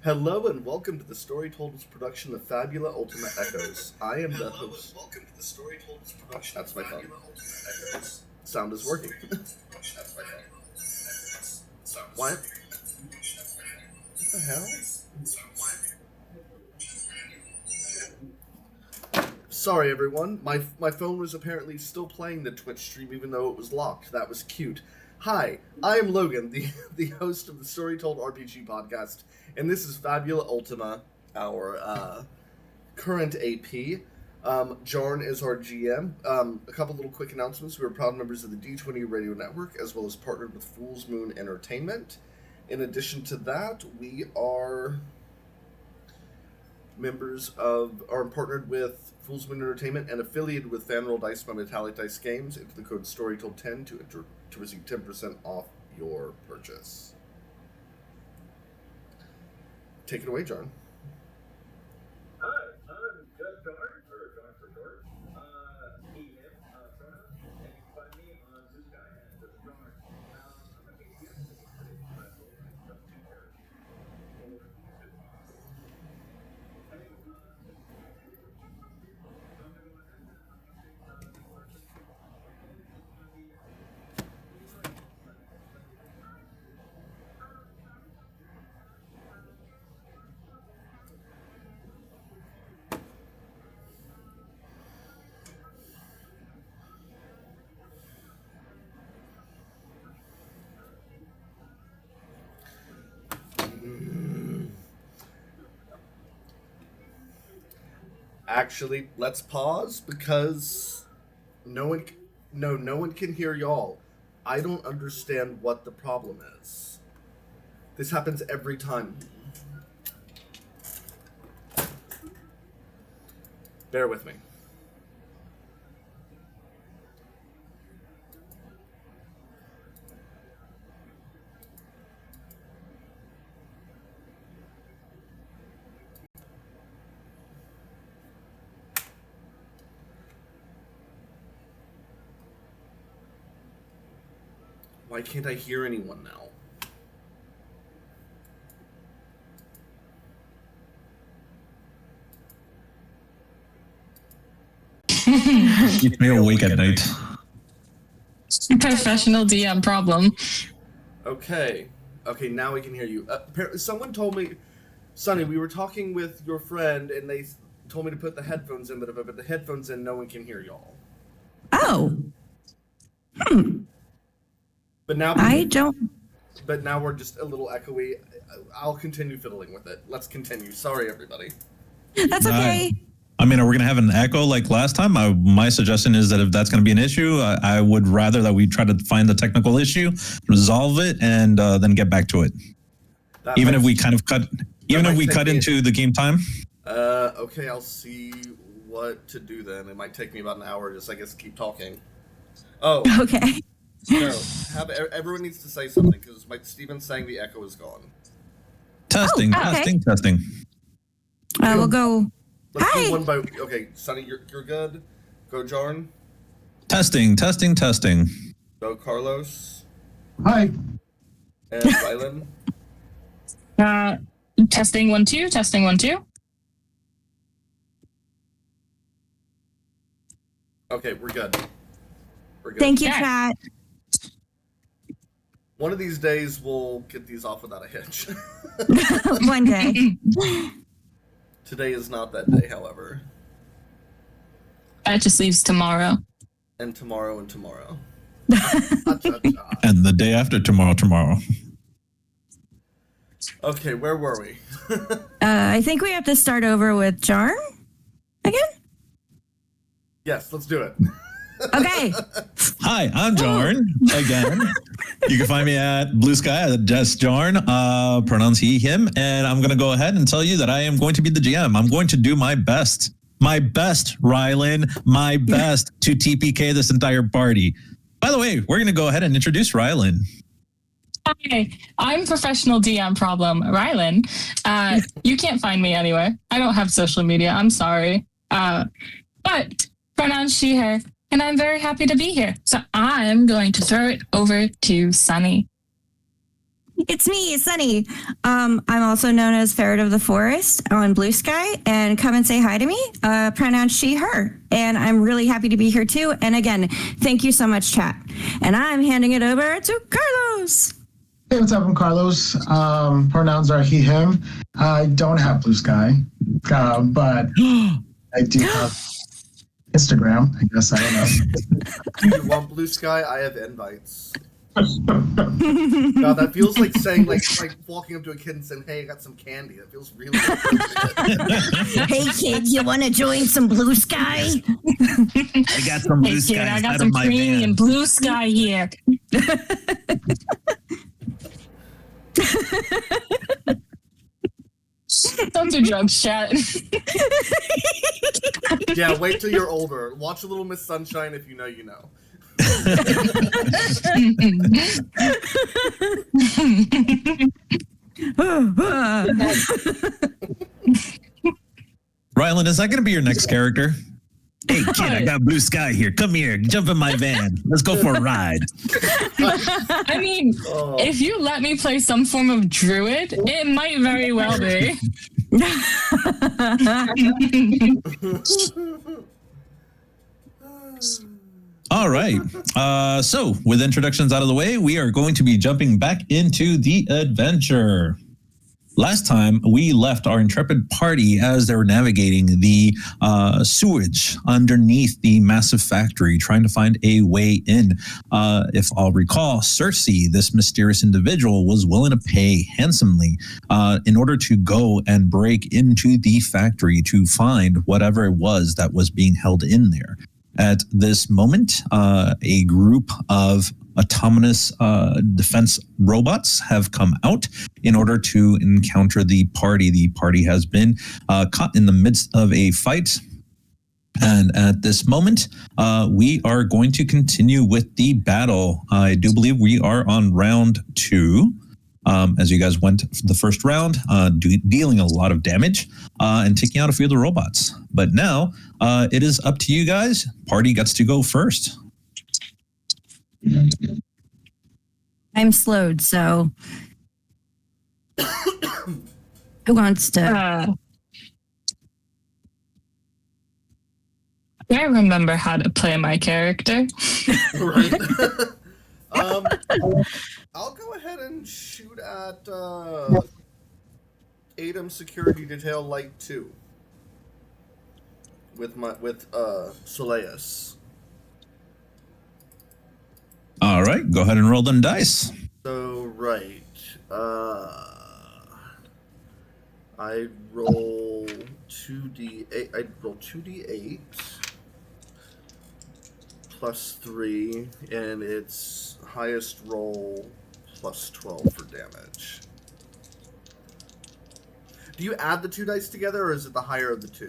Hello and welcome to the Story Told's production of Fabula Ultima Echoes. I am the host. Welcome to the Story Told's production. That's my phone. Echoes. Sound is working. That's my phone. What? What the hell? Sorry everyone, my phone was apparently still playing the Twitch stream even though it was locked. That was cute. Hi, I am Logan, the host of the Story Told RPG podcast, and this is Fabula Ultima, our current AP. Jarn is our GM. A couple little quick announcements. We are proud members of the D20 Radio Network, as well as partnered with Fool's Moon Entertainment. In addition to that, we are partnered with Fool's Moon Entertainment and affiliated with Fanroll Dice by Metallic Dice Games. Enter the code StoryTold10 to receive 10% off your purchase. Take it away, John. Hi, I'm just Jarn, or Jarn for short. He, him, pronouns, and you can find me on Zoom Guy and just Jarn. I'm going to be here today for my stuff two characters. Actually, let's pause because no one can hear y'all. I don't understand what the problem is. This happens every time. Bear with me. Why can't I hear anyone now? Keep me awake at night. Professional DM problem. Okay, now we can hear you. Apparently, someone told me, Sonny, we were talking with your friend, and they told me to put the headphones in, but if I put the headphones in, no one can hear y'all. Oh. But now I don't. But now we're just a little echoey. I'll continue fiddling with it. Let's continue. Sorry, everybody. That's okay. I mean, are we going to have an echo like last time? My suggestion is that if that's going to be an issue, I would rather that we try to find the technical issue, resolve it, and then get back to it. Even if we cut into the game time. Okay, I'll see what to do then. It might take me about an hour, just I guess keep talking. Oh. Okay. No, everyone needs to say something because Steven's saying the echo is gone. Testing. We'll go. Let's Hi. do one by. Okay, Sonny, you're good. Go, Jarn. Testing. Go, Carlos. Hi. And Rylan. Testing 1 2. Testing 1 2. Okay, we're good. Thank you, Yeah. chat. One of these days we'll get these off without a hitch. One day. Today is not that day, however. That just leaves tomorrow. And tomorrow and tomorrow. And the day after tomorrow. Okay, where were we? I think we have to start over with Jarn again. Yes, let's do it. Okay. Hi, I'm Jarn again. You can find me at Blue Sky at just Jarn, pronouns he, him, and I'm going to go ahead and tell you that I am going to be the GM. I'm going to do my best, Rylan, my best to TPK this entire party. By the way, we're going to go ahead and introduce Rylan. Hi, I'm professional DM problem, Rylan. You can't find me anywhere. I don't have social media. I'm sorry. But pronouns she, her, and I'm very happy to be here. So I'm going to throw it over to Sunny. It's me, Sunny. I'm also known as Ferret of the Forest on Blue Sky, and come and say hi to me. Pronoun she, her. And I'm really happy to be here too. And again, thank you so much, chat. And I'm handing it over to Carlos. Hey, what's up? I'm Carlos. Pronouns are he, him. I don't have Blue Sky, but I do have Instagram. I guess, I don't know. You want Blue Sky? I have invites. God, that feels like saying like walking up to a kid and saying, "Hey, I got some candy." That feels really appropriate. Hey, kid, you want to join some Blue Sky? I got some blue Hey, skies kid, I got out some of my creamy van. and blue sky here. Don't do drugs, chat. Yeah, wait till you're older. Watch a Little Miss Sunshine. If you know, you know. Rylan, is that going to be your next character? Hey, kid, I got blue sky here. Come here. Jump in my van. Let's go for a ride. I mean, if you let me play some form of druid, it might very well be. All right. So, with introductions out of the way, we are going to be jumping back into the adventure. Last time, we left our intrepid party as they were navigating the sewage underneath the massive factory, trying to find a way in. If I'll recall, Cersei, this mysterious individual, was willing to pay handsomely in order to go and break into the factory to find whatever it was that was being held in there. At this moment, a group of autonomous defense robots have come out in order to encounter the party. The party has been caught in the midst of a fight. And at this moment, we are going to continue with the battle. I do believe we are on round 2. As you guys went the first round, dealing a lot of damage and taking out a few of the robots. But now it is up to you guys. Party gets to go first. I'm slowed, so who wants to? I remember how to play my character. Right. I'll go ahead and shoot at ADAM Security Detail Light 2 with Soleus. All right, go ahead and roll them dice. So right, I roll 2d8. I roll 2d8 plus 3, and its highest roll plus 12 for damage. Do you add the 2 dice together, or is it the higher of the 2?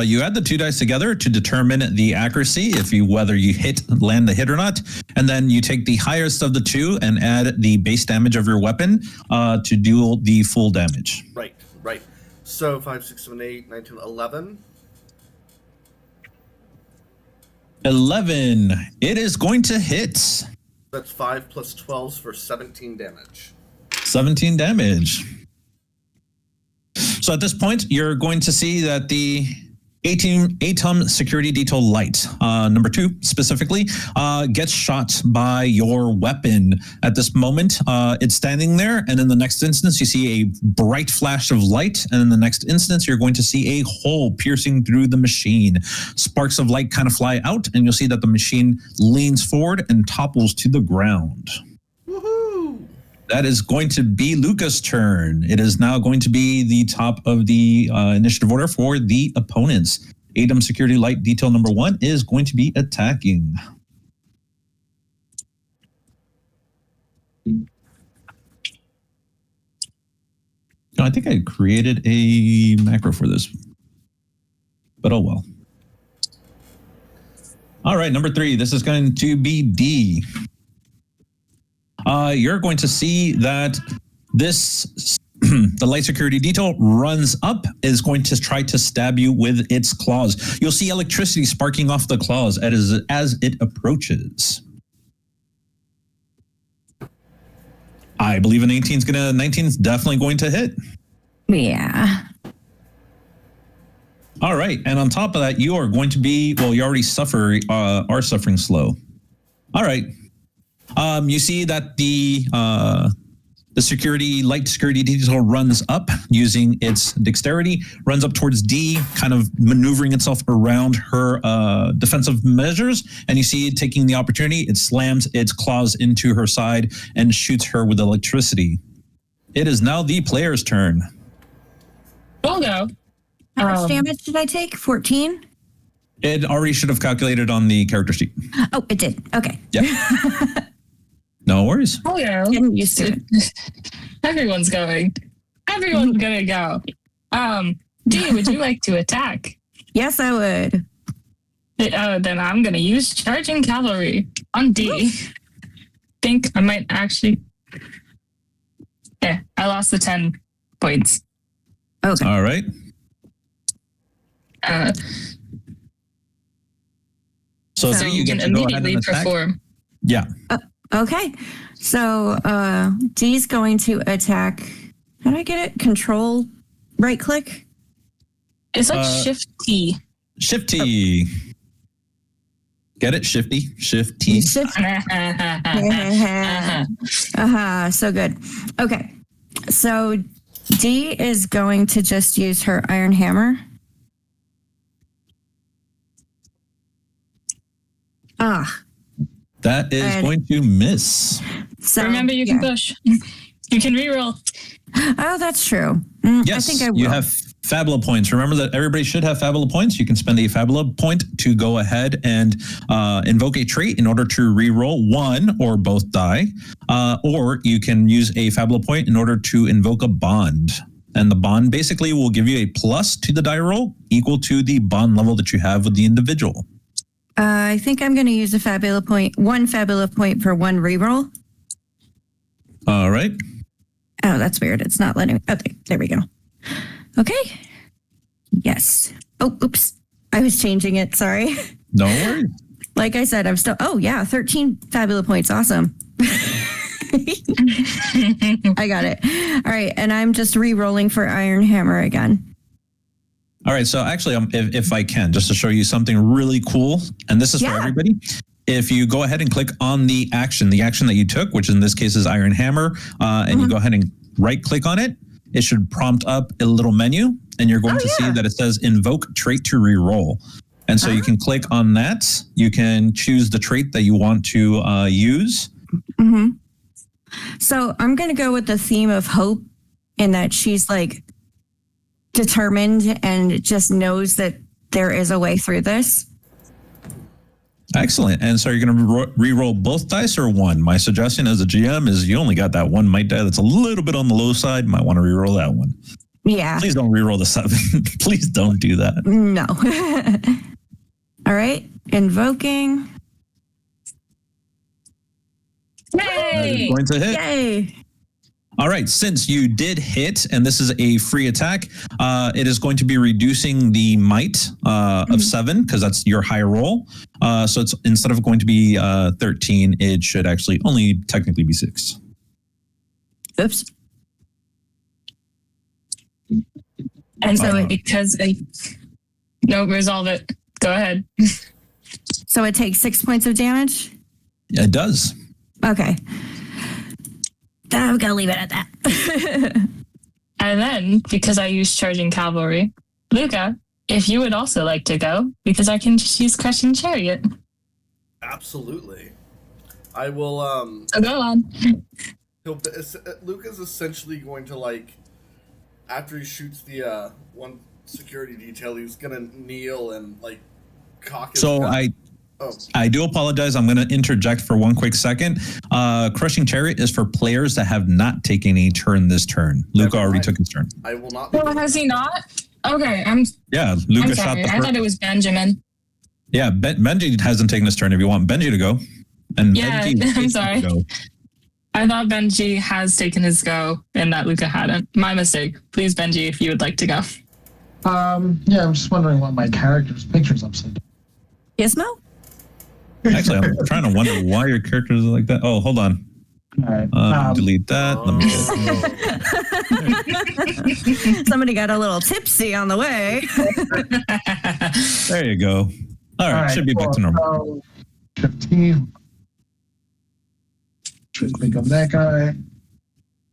You add the 2 dice together to determine the accuracy, whether you land the hit or not, and then you take the highest of the 2 and add the base damage of your weapon to do the full damage. Right. So 5, 6, 7, 8, 9, 10, 11. 11. It is going to hit. That's 5 plus 12 for 17 damage. 17 damage. So at this point, you're going to see that the ATOM Security Detail Light, number 2 specifically, gets shot by your weapon. At this moment, it's standing there, and in the next instance, you see a bright flash of light, and in the next instance, you're going to see a hole piercing through the machine. Sparks of light kind of fly out, and you'll see that the machine leans forward and topples to the ground. Woohoo! That is going to be Luca's turn. It is now going to be the top of the initiative order for the opponents. ATOM Security Light Detail number 1 is going to be attacking. I think I created a macro for this, but oh well. All right, number 3. This is going to be D. You're going to see that this the light security detail runs up, is going to try to stab you with its claws. You'll see electricity sparking off the claws as it approaches. I believe an 19's definitely going to hit. Yeah. All right, and on top of that, you are going to be you already are suffering slow. All right, you see that the light security detail runs up using its dexterity, runs up towards D, kind of maneuvering itself around her defensive measures, and you see it taking the opportunity. It slams its claws into her side and shoots her with electricity. It is now the player's turn. We'll go. How much damage did I take? 14? It already should have calculated on the character sheet. Oh, it did. Okay. Yeah. No worries. We'll go. Getting used to it. Everyone's going. Everyone's gonna go. D, would you like to attack? Yes, I would. Then I'm gonna use charging cavalry on D. Think I might actually. Yeah, I lost the 10 points. Okay. All right. So So D, you you can get to go ahead immediately and attack. perform. Yeah. Okay. So D's going to attack. How do I get it? Control, right click. It's like Shift T. Shifty. Get it? Shifty. Shifty. So good. Okay. So D is going to just use her iron hammer. That is going to miss. So Remember, you can push. You can reroll. Oh, that's true. Yes, I think I will. you have Fabula points. Remember that everybody should have Fabula points. You can spend a Fabula point to go ahead and invoke a trait in order to reroll one or both die. Or you can use a Fabula point in order to invoke a bond. And the bond basically will give you a plus to the die roll equal to the bond level that you have with the individual. I think I'm going to use a Fabula point, one Fabula point for one reroll. All right. Oh, that's weird. It's not letting me. Okay, there we go. Okay. Yes. Oh, oops. I was changing it. Sorry. No worries. Like I said, I'm still. Oh, yeah. 13 Fabula points. Awesome. I got it. All right. And I'm just re-rolling for Iron Hammer again. All right. So actually, if I can, just to show you something really cool, and this is for everybody. If you go ahead and click on the action that you took, which in this case is Iron Hammer, and you go ahead and right click on it, it should prompt up a little menu, and you're going to see that it says invoke trait to reroll. And so you can click on that. You can choose the trait that you want to use. Mm-hmm. So I'm going to go with the theme of hope, in that she's like determined and just knows that there is a way through this. Excellent. And so you're going to re-roll both dice or one? My suggestion as a GM is you only got that one might die that's a little bit on the low side. Might want to re-roll that one. Yeah. Please don't re-roll the 7. Please don't do that. No. All right. Invoking. Yay! Going to hit. Yay. All right. Since you did hit, and this is a free attack, it is going to be reducing the might of 7 because that's your high roll. So it's instead of going to be 13, it should actually only technically be 6. Oops. And so because no, resolve it. Go ahead. So it takes 6 points of damage? It does. Okay. Then I'm going to leave it at that. And then, because I used charging cavalry, Luca, if you would also like to go, because I can just use crushing chariot. Absolutely. I will, So go on. Luca's essentially going to, like, after he shoots the, one security detail, he's gonna kneel and, like, cock his gun. I do apologize. I'm going to interject for one quick second. Crushing Chariot is for players that have not taken a turn this turn. Luca already took his turn. I will not. Oh, has he not? Okay, Yeah, Luca I'm shot sorry. the I first. thought it was Benjamin. Yeah, Benji hasn't taken his turn. If you want Benji to go, and Yeah, Benji I'm sorry. to go. I thought Benji has taken his go and that Luca hadn't. My mistake. Please, Benji, if you would like to go. Yeah, I'm just wondering why my character's picture's upside down. Gizmo? Actually, I'm trying to wonder why your characters are like that. Oh, hold on. All right. Delete that. Let me get Somebody got a little tipsy on the way. There you go. All right, should be back to normal. So 15. Should click on that guy.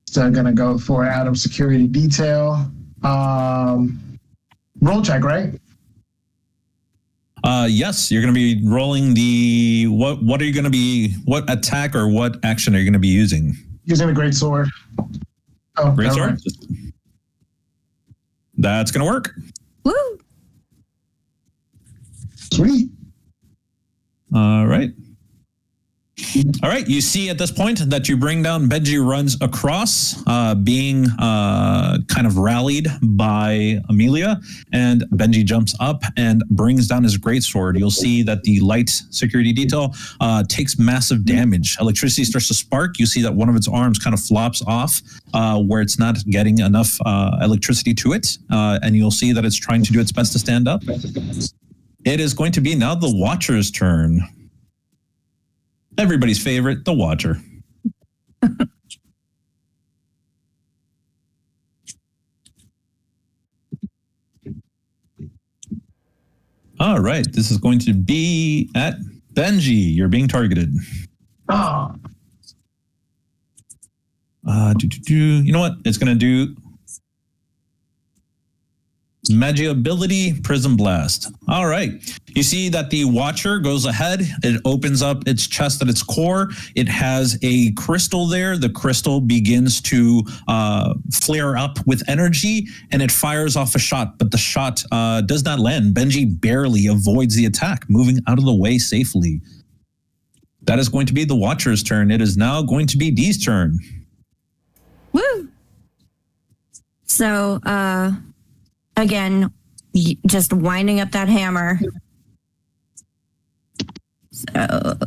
So I'm gonna go for Adam security detail. Roll check, right? Yes, you're going to be rolling the what are you going to be? What attack or what action are you going to be using? Using a great sword. Oh, Great never sword. mind. That's going to work. Woo! Sweet. All right. All right. You see at this point that you bring down Benji runs across, being kind of rallied by Amelia, and Benji jumps up and brings down his greatsword. You'll see that the light security detail takes massive damage. Electricity starts to spark. You see that one of its arms kind of flops off where it's not getting enough electricity to it, and you'll see that it's trying to do its best to stand up. It is going to be now the Watcher's turn. Everybody's favorite, the Watcher. All right, this is going to be at Benji. You're being targeted. Oh, You know what? It's going to do Magi ability, Prism Blast. All right. You see that the Watcher goes ahead. It opens up its chest at its core. It has a crystal there. The crystal begins to flare up with energy, and it fires off a shot, but the shot does not land. Benji barely avoids the attack, moving out of the way safely. That is going to be the Watcher's turn. It is now going to be Dee's turn. Woo! So, again, just winding up that hammer. So,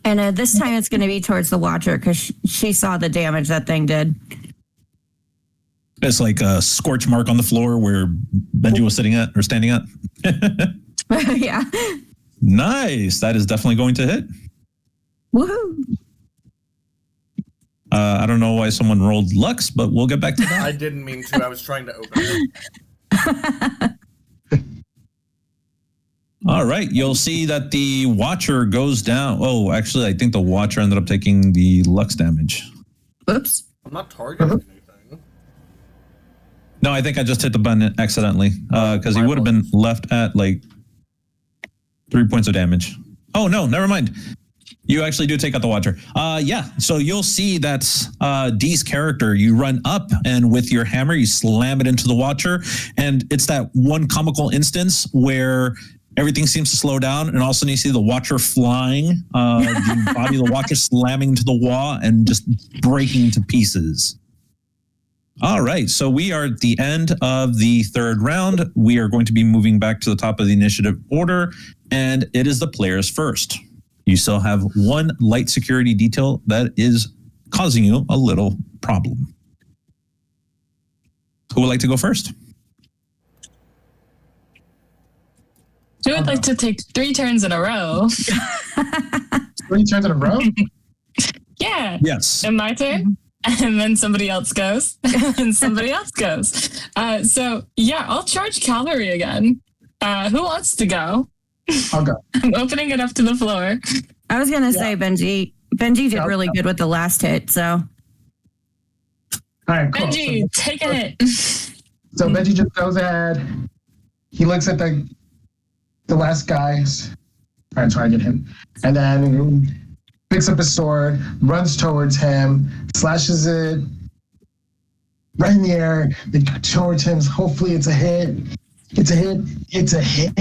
and this time it's going to be towards the Watcher because she saw the damage that thing did. It's like a scorch mark on the floor where Benji was sitting at or standing at. Yeah. Nice. That is definitely going to hit. Woohoo! I don't know why someone rolled Lux, but we'll get back to that. I didn't mean to. I was trying to open it. All right. You'll see that the Watcher goes down. Oh, actually, I think the Watcher ended up taking the Lux damage. Oops. I'm not targeting anything. No, I think I just hit the button accidentally because he would have been left at like 3 points of damage. Oh, no, never mind. You actually do take out the Watcher. Yeah, so you'll see that Dee's character, you run up and with your hammer, you slam it into the Watcher. And it's that one comical instance where everything seems to slow down. And all of a sudden you see the Watcher flying, the body of the Watcher slamming into the wall and just breaking to pieces. All right, so we are at the end of the third round. We are going to be moving back to the top of the initiative order, and it is the players first. You still have one light security detail that is causing you a little problem. Who would like to go first? Who would like to take 3 turns in a row? 3 turns in a row? Yeah. Yes. And my turn. And then somebody else goes. And somebody else goes. So, yeah, I'll charge cavalry again. Who wants to go? I'll go. I'm opening it up to the floor. I was going to say, Benji did Yeah. really good with the last hit, so. All right, cool. Benji, take a hit. So Benji just goes ahead. He looks at the last guy. Try to get him. And then picks up his sword, runs towards him, slashes it right in the air, then towards him. Hopefully it's a hit. It's a hit. It's a hit.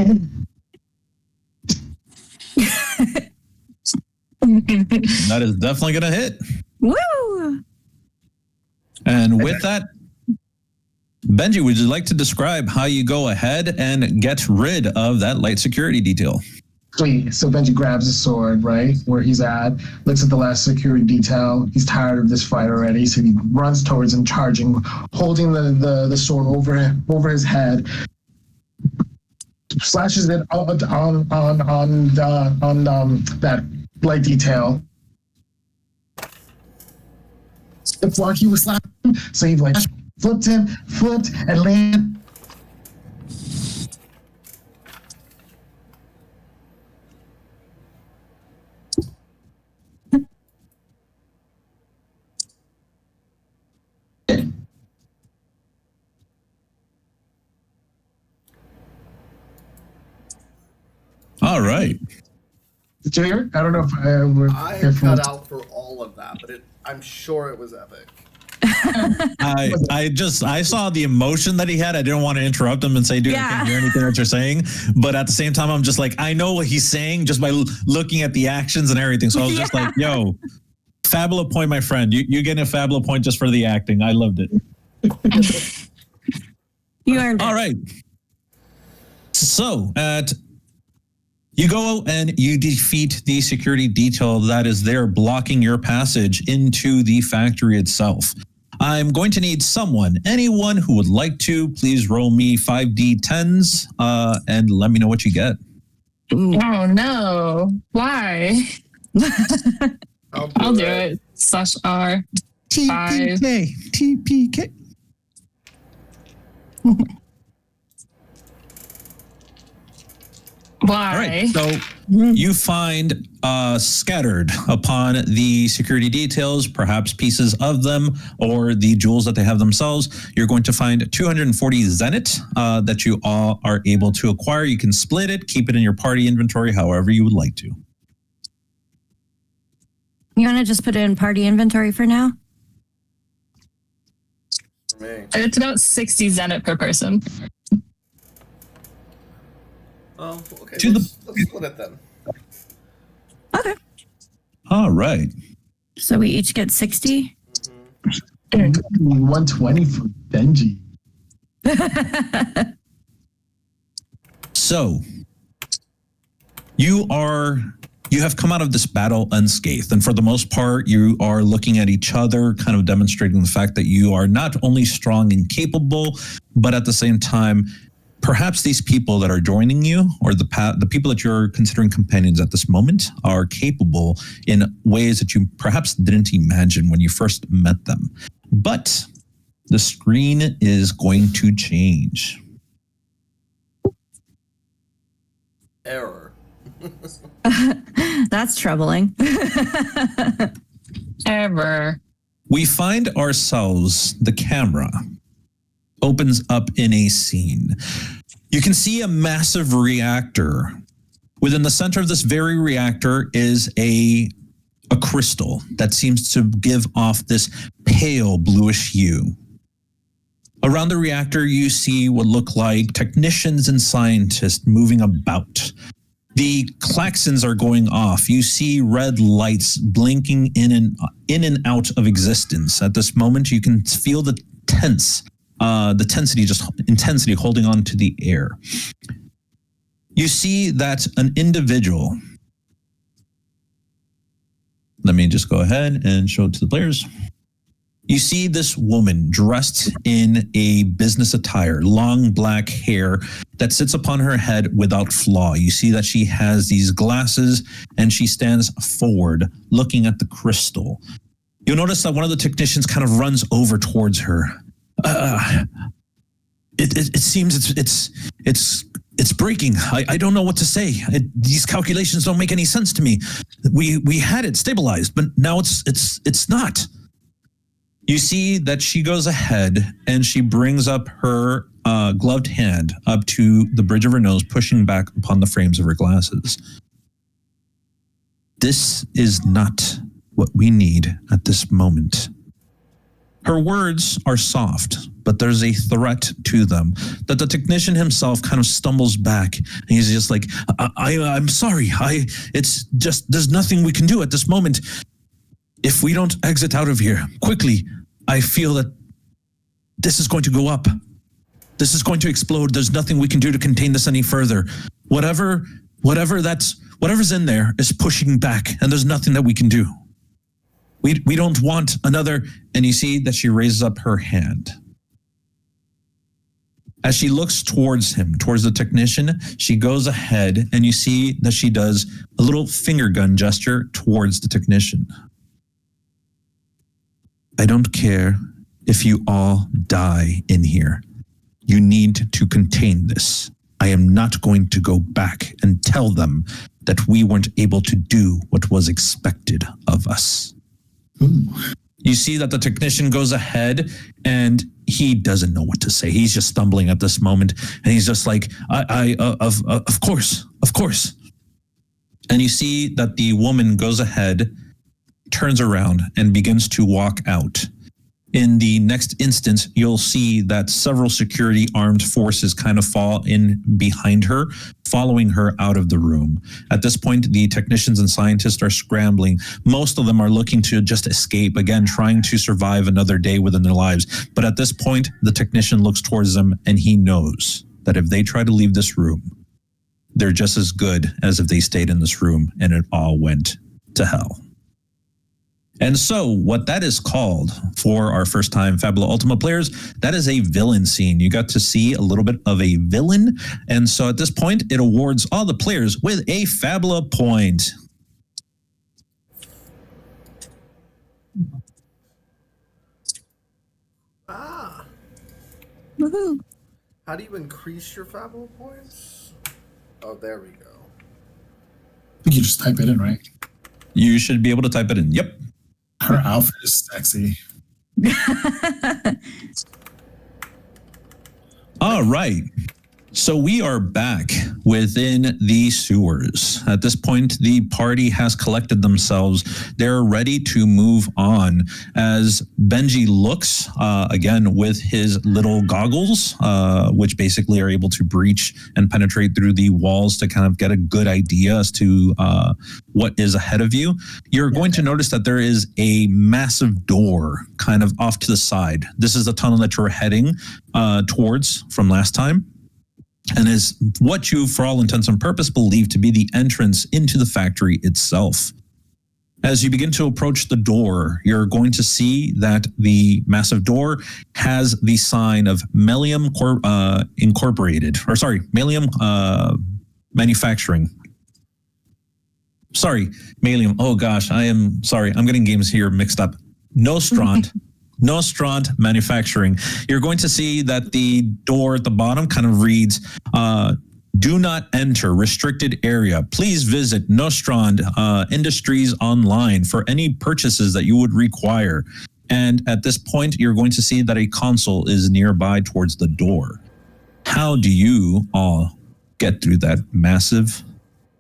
That is definitely going to hit. Woo! And with that, Benji, would you like to describe how you go ahead and get rid of that light security detail? Sweet. So Benji grabs his sword, right, where he's at, looks at the last security detail. He's tired of this fight already, so he runs towards him, charging, holding the sword over his head, slashes it on that light detail. It's like he was slapping him, so he like flipped, and landed. All right. Did you hear? I don't know if I if cut out for all of that, but I'm sure it was epic. I saw the emotion that he had. I didn't want to interrupt him and say, dude, I can't hear anything that you're saying. But at the same time, I'm just like, I know what he's saying just by looking at the actions and everything. So I was just like, yo, Fabula point, my friend. You getting a Fabula point just for the acting. I loved it. You earned it. All right. So you go and you defeat the security detail that is there blocking your passage into the factory itself. I'm going to need anyone who would like to, please roll me 5d10s and let me know what you get. Oh no. Why? I'll do it. /R. TPK. TPK. Why? All right. So you find scattered upon the security details, perhaps pieces of them or the jewels that they have themselves. You're going to find 240 Zenit that you all are able to acquire. You can split it, keep it in your party inventory, however you would like to. You want to just put it in party inventory for now? For me. It's about 60 Zenit per person. Oh, okay. To Let's split it then. Okay. All right. So we each get 60? 120 for Benji. So you have come out of this battle unscathed, and for the most part, you are looking at each other, kind of demonstrating the fact that you are not only strong and capable, but at the same time, perhaps these people that are joining you, or the people that you're considering companions at this moment, are capable in ways that you perhaps didn't imagine when you first met them. But the screen is going to change. Error. That's troubling. Ever. We find ourselves, the camera opens up in a scene. You can see a massive reactor. Within the center of this very reactor is a crystal that seems to give off this pale bluish hue. Around the reactor, you see what look like technicians and scientists moving about. The klaxons are going off. You see red lights blinking in and out of existence. At this moment, you can feel the intensity holding on to the air. You see that an individual, let me just go ahead and show it to the players. You see this woman dressed in a business attire, long black hair that sits upon her head without flaw. You see that she has these glasses and she stands forward looking at the crystal. You'll notice that one of the technicians kind of runs over towards her. It seems it's breaking. I don't know what to say. These calculations don't make any sense to me. We had it stabilized, but now it's not. You see that she goes ahead and she brings up her gloved hand up to the bridge of her nose, pushing back upon the frames of her glasses. This is not what we need at this moment. Her words are soft, but there's a threat to them that the technician himself kind of stumbles back. And he's just like, I'm sorry. It's just, there's nothing we can do at this moment. If we don't exit out of here quickly, I feel that this is going to go up. This is going to explode. There's nothing we can do to contain this any further. Whatever's in there is pushing back, and there's nothing that we can do. We don't want another. And you see that she raises up her hand. As she looks towards him, towards the technician, she goes ahead and you see that she does a little finger gun gesture towards the technician. I don't care if you all die in here. You need to contain this. I am not going to go back and tell them that we weren't able to do what was expected of us. Ooh. You see that the technician goes ahead and he doesn't know what to say. He's just stumbling at this moment. And he's just like, of course. And you see that the woman goes ahead, turns around, and begins to walk out. In the next instance, you'll see that several security armed forces kind of fall in behind her, following her out of the room. At this point, the technicians and scientists are scrambling. Most of them are looking to just escape, again, trying to survive another day within their lives. But at this point, the technician looks towards them and he knows that if they try to leave this room, they're just as good as if they stayed in this room and it all went to hell. And so what that is called for our first time Fabula Ultima players, that is a villain scene. You got to see a little bit of a villain. And so at this point, it awards all the players with a Fabula point. Ah. Woohoo. How do you increase your Fabula points? Oh, there we go. I think you just type it in, right? You should be able to type it in. Yep. Her outfit is sexy. All right. So we are back within the sewers. At this point, the party has collected themselves. They're ready to move on as Benji looks, again, with his little goggles, which basically are able to breach and penetrate through the walls to kind of get a good idea as to what is ahead of you. You're going to notice that there is a massive door kind of off to the side. This is the tunnel that you're heading towards from last time, and is what you, for all intents and purposes, believe to be the entrance into the factory itself. As you begin to approach the door, you're going to see that the massive door has the sign of Melium Incorporated, or sorry, Melium Manufacturing. Sorry, Melium. Oh gosh, I am sorry. I'm getting games here mixed up. Nostrand. Nostrand Manufacturing. You're going to see that the door at the bottom kind of reads, do not enter restricted area. Please visit Nostrand Industries online for any purchases that you would require. And at this point, you're going to see that a console is nearby towards the door. How do you all get through that massive,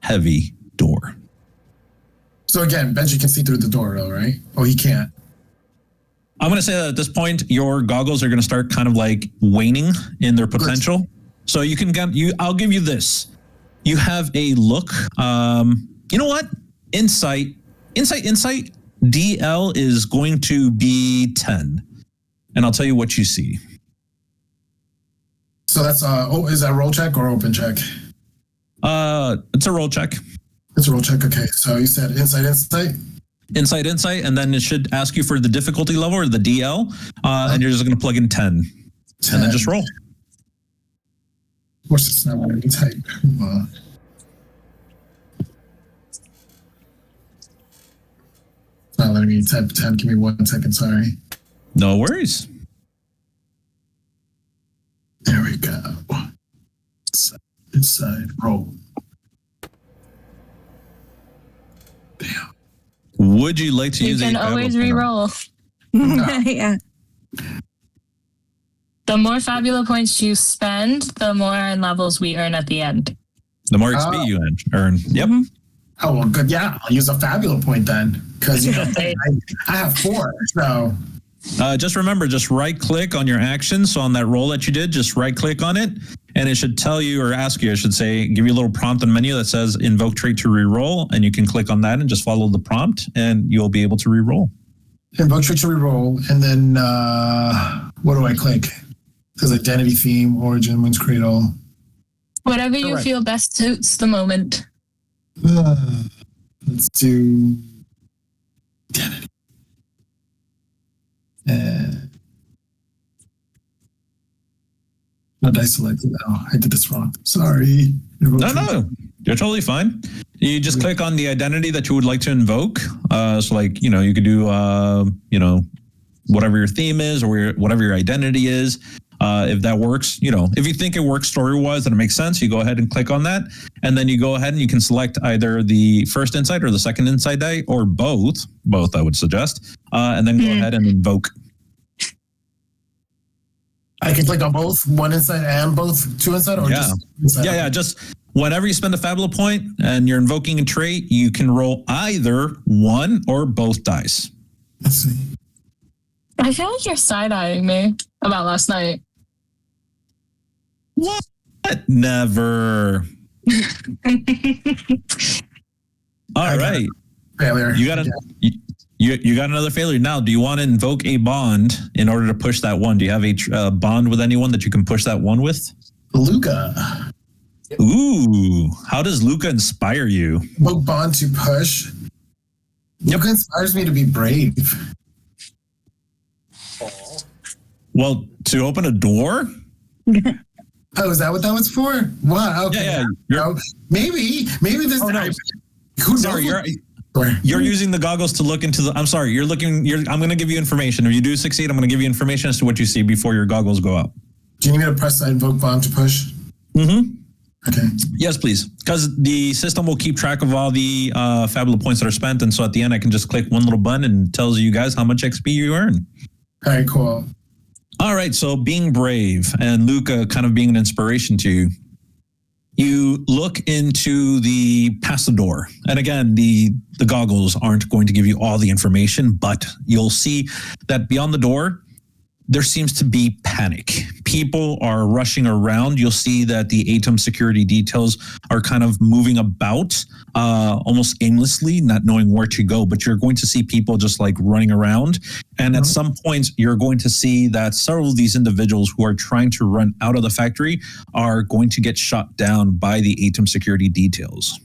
heavy door? So again, Benji can see through the door, though, right? Oh, he can't. I'm going to say that at this point, your goggles are going to start kind of like waning in their potential. Good. So you can get I'll give you this. You have a look. You know what? Insight. DL is going to be 10, and I'll tell you what you see. So that's is that a roll check or open check? It's a roll check. It's a roll check. Okay. So you said insight. Insight, and then it should ask you for the difficulty level or the DL, and you're just going to plug in 10, and then just roll. Of course, it's not letting me type. It's not letting me type 10. Give me 1 second. Sorry. No worries. There we go. Inside roll. Damn. Would you like to use a... You can always re-roll. Yeah. The more Fabula points you spend, the more levels we earn at the end. The more XP you earn. Yep. Mm-hmm. Oh, well, good. Yeah, I'll use a Fabula point then. Because, I have 4, so... Just remember, just right-click on your action. So on that roll that you did, just right-click on it, and it should tell you, or ask you, I should say, give you a little prompt in the menu that says invoke trait to re-roll, and you can click on that and just follow the prompt, and you'll be able to re-roll. Invoke trait to re-roll, and then what do I click? Because identity, theme, origin, wins cradle. Whatever you feel best suits the moment. Let's do identity. What did I select? Oh, I did this wrong. Sorry. No, you're totally fine. You just click on the identity that you would like to invoke. So like, you could do, whatever your theme is or whatever your identity is. If that works, if you think it works story-wise and it makes sense, you go ahead and click on that. And then you go ahead and you can select either the first insight or the second insight die, or both. Both, I would suggest. And then go ahead and invoke. I can click on both, one insight and both two insight, or just insight? Yeah. Just whenever you spend a Fabula point and you're invoking a trait, you can roll either one or both dice. Let's see. I feel like you're side-eyeing me about last night. What? Never. All right. Failure. You got you got another failure. Now, do you want to invoke a bond in order to push that one? Do you have a bond with anyone that you can push that one with? Luca. Ooh, how does Luca inspire you? Book bond to push. Luca inspires me to be brave. Well, to open a door? Oh, is that what that was for? Wow. Okay. Yeah. Maybe this. Oh, no. Who Sorry, knows? you're using the goggles to look into the. I'm sorry. I'm going to give you information. If you do succeed, I'm going to give you information as to what you see before your goggles go out. Do you need me to press that invoke bomb to push? Mm-hmm. Okay. Yes, please. Because the system will keep track of all the Fabula points that are spent, and so at the end, I can just click one little button and it tells you guys how much XP you earn. All right. Cool. All right, so being brave and Luca kind of being an inspiration to you, you look into past the door. And again, the goggles aren't going to give you all the information, but you'll see that beyond the door, there seems to be panic. People are rushing around. You'll see that the ATOM security details are kind of moving about almost aimlessly, not knowing where to go. But you're going to see people just like running around. And at some point, you're going to see that several of these individuals who are trying to run out of the factory are going to get shot down by the ATOM security details.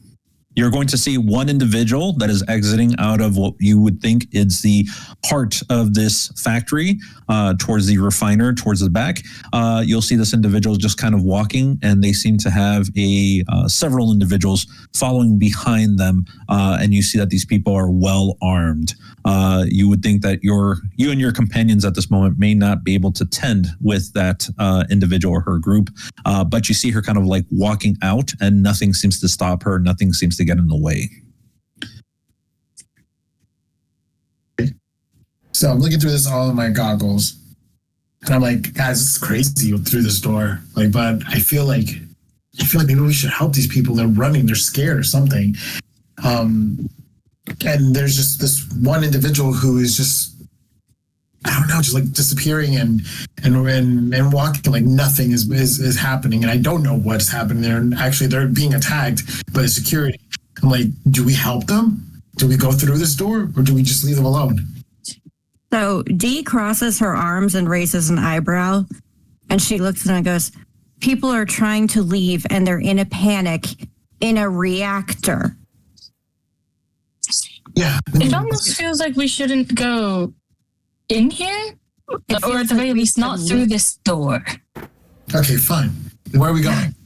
You're going to see one individual that is exiting out of what you would think is the heart of this factory towards the refiner, towards the back. You'll see this individual just kind of walking, and they seem to have several individuals following behind them. And you see that these people are well armed. You would think that you and your companions at this moment may not be able to tend with that individual or her group, but you see her kind of like walking out, and nothing seems to stop her. Nothing seems to get in the way. So I'm looking through this all in my goggles, and I'm like, guys, it's crazy through this door. Like, but I feel like maybe we should help these people. They're running, they're scared or something. And there's just this one individual who is just, I don't know, just like disappearing and walking like nothing is happening, and I don't know what's happening there. And actually, they're being attacked by the security. I'm like, do we help them? Do we go through this door, or do we just leave them alone? So Dee crosses her arms and raises an eyebrow, and she looks at him and goes, people are trying to leave, and they're in a panic in a reactor. Yeah. It almost feels like we shouldn't go in here, or at the very least not through this door. Okay, fine. Where are we going?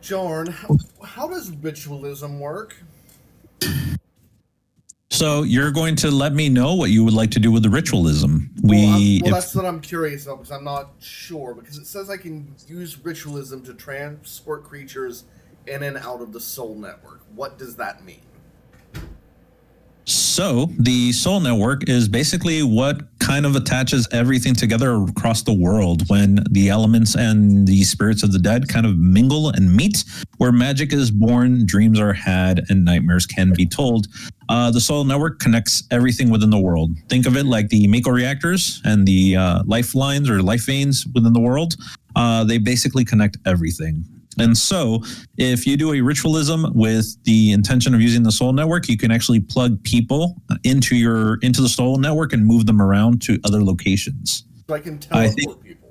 Jorn, how does ritualism work? So you're going to let me know what you would like to do with the ritualism. That's what I'm curious about, because I'm not sure. Because it says I can use ritualism to transport creatures in and out of the soul network. What does that mean? So the soul network is basically what kind of attaches everything together across the world when the elements and the spirits of the dead kind of mingle and meet, where magic is born, dreams are had, and nightmares can be told. The soul network connects everything within the world. Think of it like the Mako reactors and the lifelines or life veins within the world. They basically connect everything. And so if you do a ritualism with the intention of using the soul network, you can actually plug people into the soul network and move them around to other locations. So I can teleport people.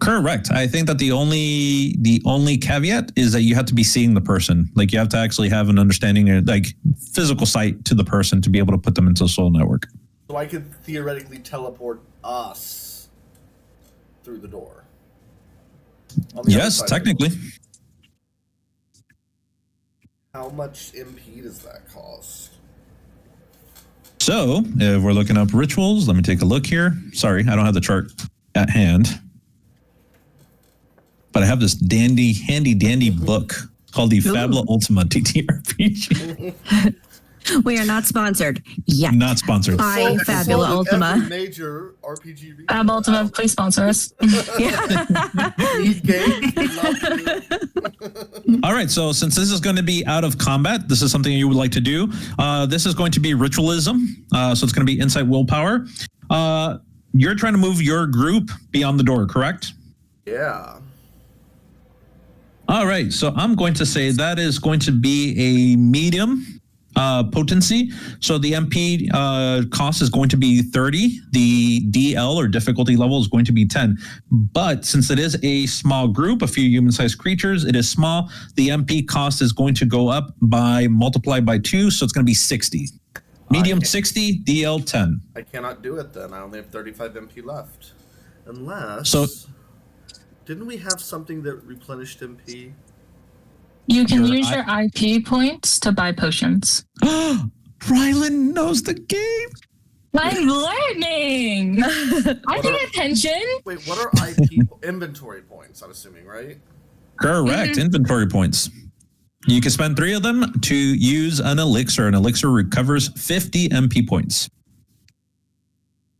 Correct. I think that the only caveat is that you have to be seeing the person. Like you have to actually have an understanding, like physical sight to the person to be able to put them into the soul network. So I could theoretically teleport us through the door. Yes, technically. How much MP does that cost? So if we're looking up rituals, let me take a look here. Sorry, I don't have the chart at hand. But I have this handy dandy book called the Fabula Ultima TTRPG. We are not sponsored yet. Not sponsored. By Fabula Ultima. Every major RPG Fab Ultima, please sponsor us. Need games, we love you. All right, so since this is going to be out of combat, this is something you would like to do. This is going to be ritualism. So it's going to be insight willpower. You're trying to move your group beyond the door, correct? Yeah. All right, so I'm going to say that is going to be a medium potency. So the MP cost is going to be 30. The DL or difficulty level is going to be 10. But since it is a small group, a few human-sized creatures, it is small. The MP cost is going to go up by multiplied by 2, so it's going to be 60. Medium 60, DL 10. I cannot do it then. I only have 35 MP left. Unless... So didn't we have something that replenished MP? You can Your use your IP points to buy potions. Rylan knows the game. I'm learning. I pay attention. Wait, what are IP inventory points? I'm assuming, right? Correct. Inventory points. You can spend 3 of them to use an elixir. An elixir recovers 50 MP points.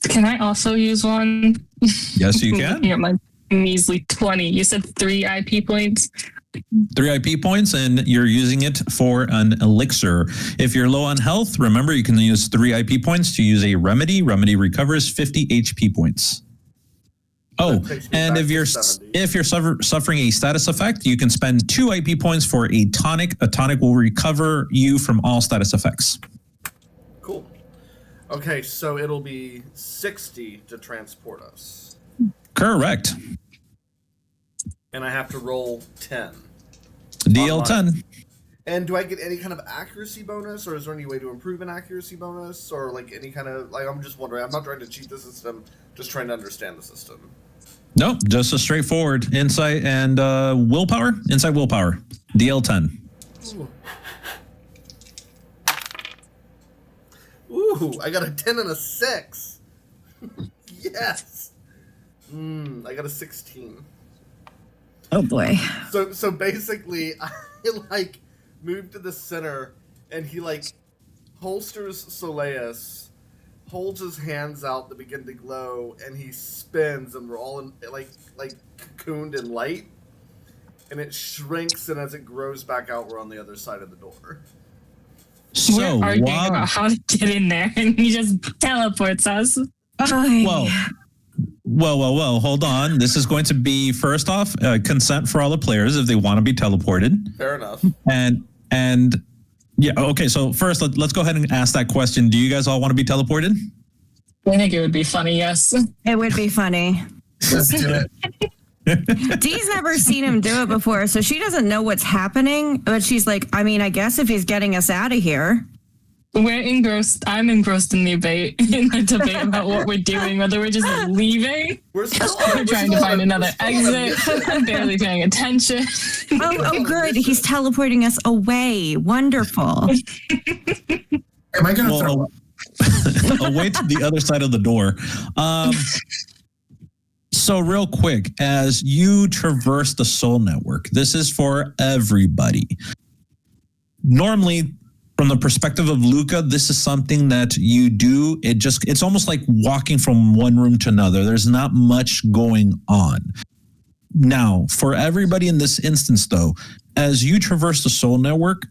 Can I also use one? Yes, you can. Looking at my measly 20. You said 3 IP points. 3 IP points, and you're using it for an elixir. If you're low on health, remember you can use 3 IP points to use a remedy. Remedy recovers 50 HP points. Oh, and if you're suffering a status effect, you can spend 2 IP points for a tonic. A tonic will recover you from all status effects. Cool. Okay, so it'll be 60 to transport us. Correct. And I have to roll 10. DL 10. And do I get any kind of accuracy bonus, or is there any way to improve an accuracy bonus, or like any kind of, like, I'm just wondering. I'm not trying to cheat the system, just trying to understand the system. Nope, just a straightforward insight and willpower. Insight willpower. DL 10. Ooh, I got a 10 and a 6. Yes. I got a 16. Oh boy. So basically, I like moved to the center, and he like holsters Soleus, holds his hands out that begin to glow, and he spins, and we're all in like cocooned in light, and it shrinks, and as it grows back out, we're on the other side of the door. So We're arguing about how to get in there, and he just teleports us. Well, hold on. This is going to be, first off, consent for all the players if they want to be teleported. Fair enough. And yeah, okay, so first, let's go ahead and ask that question. Do you guys all want to be teleported? I think it would be funny, yes. It would be funny. Let's do it. Dee's never seen him do it before, so she doesn't know what's happening. But she's like, I mean, I guess if he's getting us out of here. We're engrossed. I'm engrossed in the debate about what we're doing, whether we're just leaving. We're Trying to find another exit. I'm barely paying attention. Oh, good. He's teleporting us away. Wonderful. Am I going to throw away to the other side of the door. So real quick, as you traverse the soul network, this is for everybody. Normally, from the perspective of Luca, this is something that you do. It's almost like walking from one room to another. There's not much going on. Now, for everybody in this instance, though, as you traverse the soul network,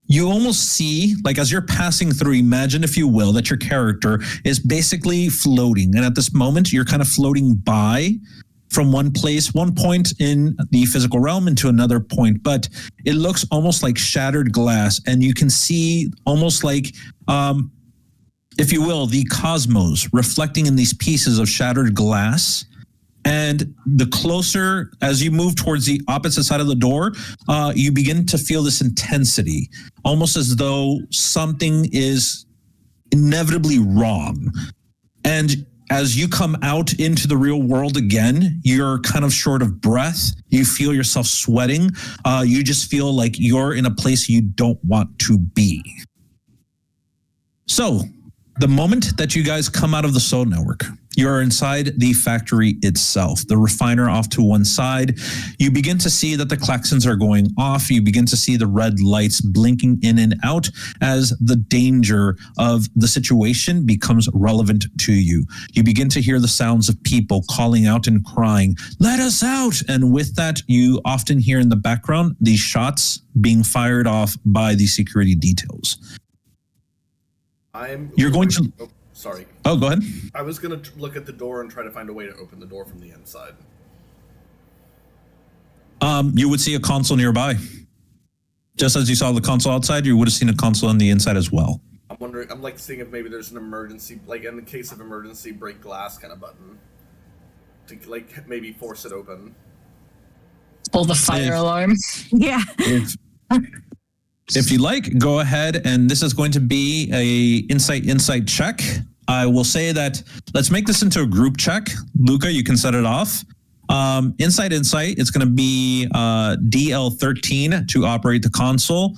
you almost see, like as you're passing through, imagine, if you will, that your character is basically floating. And at this moment, you're kind of floating by from one point in the physical realm into another point. But it looks almost like shattered glass. And you can see almost like, if you will, the cosmos reflecting in these pieces of shattered glass. And the closer, as you move towards the opposite side of the door, you begin to feel this intensity, almost as though something is inevitably wrong. And as you come out into the real world again, you're kind of short of breath. You feel yourself sweating. You just feel like you're in a place you don't want to be. So, the moment that you guys come out of the soul network, you're inside the factory itself, the refiner off to one side. You begin to see that the klaxons are going off. You begin to see the red lights blinking in and out as the danger of the situation becomes relevant to you. You begin to hear the sounds of people calling out and crying, "Let us out!" And with that, you often hear in the background these shots being fired off by the security details. You're going to... Oh, sorry. Oh, go ahead. I was going to look at the door and try to find a way to open the door from the inside. You would see a console nearby. Just as you saw the console outside, you would have seen a console on the inside as well. I'm wondering, I'm like seeing if maybe there's an emergency, like in the case of emergency, break glass kind of button. To like maybe force it open. Pull the fire alarm. Yeah. If you like, go ahead, and this is going to be a insight check. I will say that let's make this into a group check. Luca, you can set it off. Insight, it's going to be DL13 to operate the console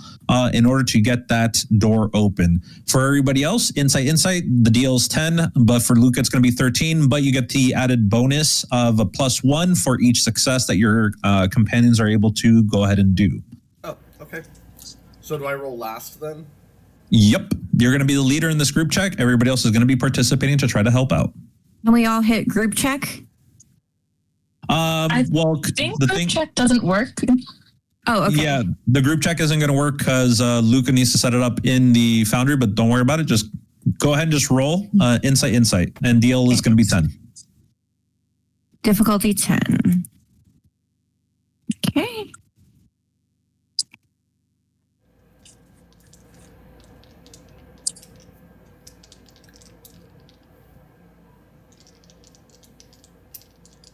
in order to get that door open. For everybody else, insight, the DL's 10, but for Luca, it's going to be 13, but you get the added bonus of a +1 for each success that your companions are able to go ahead and do. Oh, okay. So do I roll last then? Yep. You're going to be the leader in this group check. Everybody else is going to be participating to try to help out. Can we all hit group check? I think group check doesn't work. Oh, okay. Yeah, the group check isn't going to work because Luca needs to set it up in the Foundry, but don't worry about it. Just go ahead and just roll insight, and DL is going to be 10. Difficulty 10. Okay.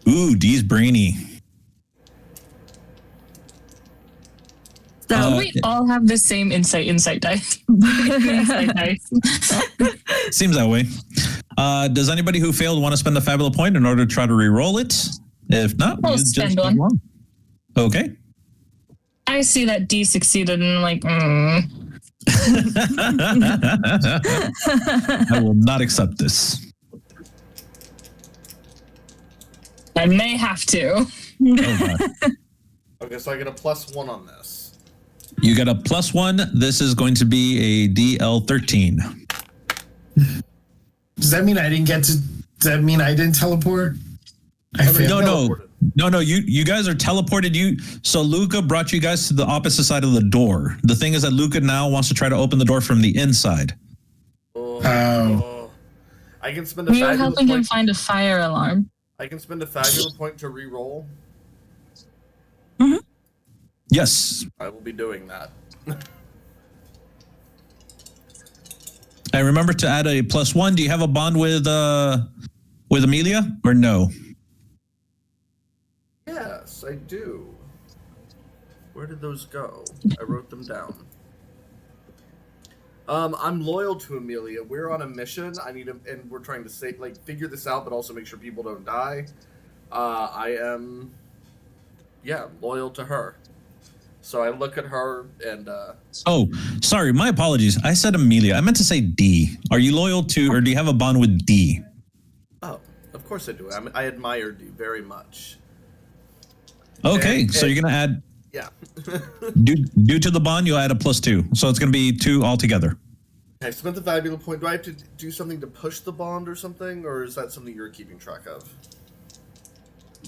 Ooh, D's brainy. So We all have the same insight dice. Insight dice. Seems that way. Does anybody who failed want to spend a Fabula point in order to try to re-roll it? If not, I'll we'll spend just one. move on. Okay. I see that D succeeded and I'm like, I will not accept this. I may have to. Oh, God. Okay, so I get a +1 on this. You get a +1. This is going to be a DL13. Does that mean I didn't get to? Does that mean I didn't teleport? I failed. No. You guys are teleported. So Luca brought you guys to the opposite side of the door. The thing is that Luca now wants to try to open the door from the inside. Oh. I can spend a We were fabulous helping him point. find a fire alarm. I can spend a fabulous point to re-roll. Yes. I will be doing that. And remember to add a +1. Do you have a bond with Amelia or no? Yes, I do. Where did those go? I wrote them down. I'm loyal to Amelia. We're on a mission. And we're trying to figure this out, but also make sure people don't die. I am, loyal to her. So I look at her and. Oh, sorry. My apologies. I said Amelia. I meant to say D. Are you loyal to, or do you have a bond with D? Oh, of course I do. I admire D very much. Okay, so you're gonna add. Yeah. due to the bond, you'll add a +2. So it's going to be 2 altogether. I spent the valuable point. Do I have to do something to push the bond or something? Or is that something you're keeping track of?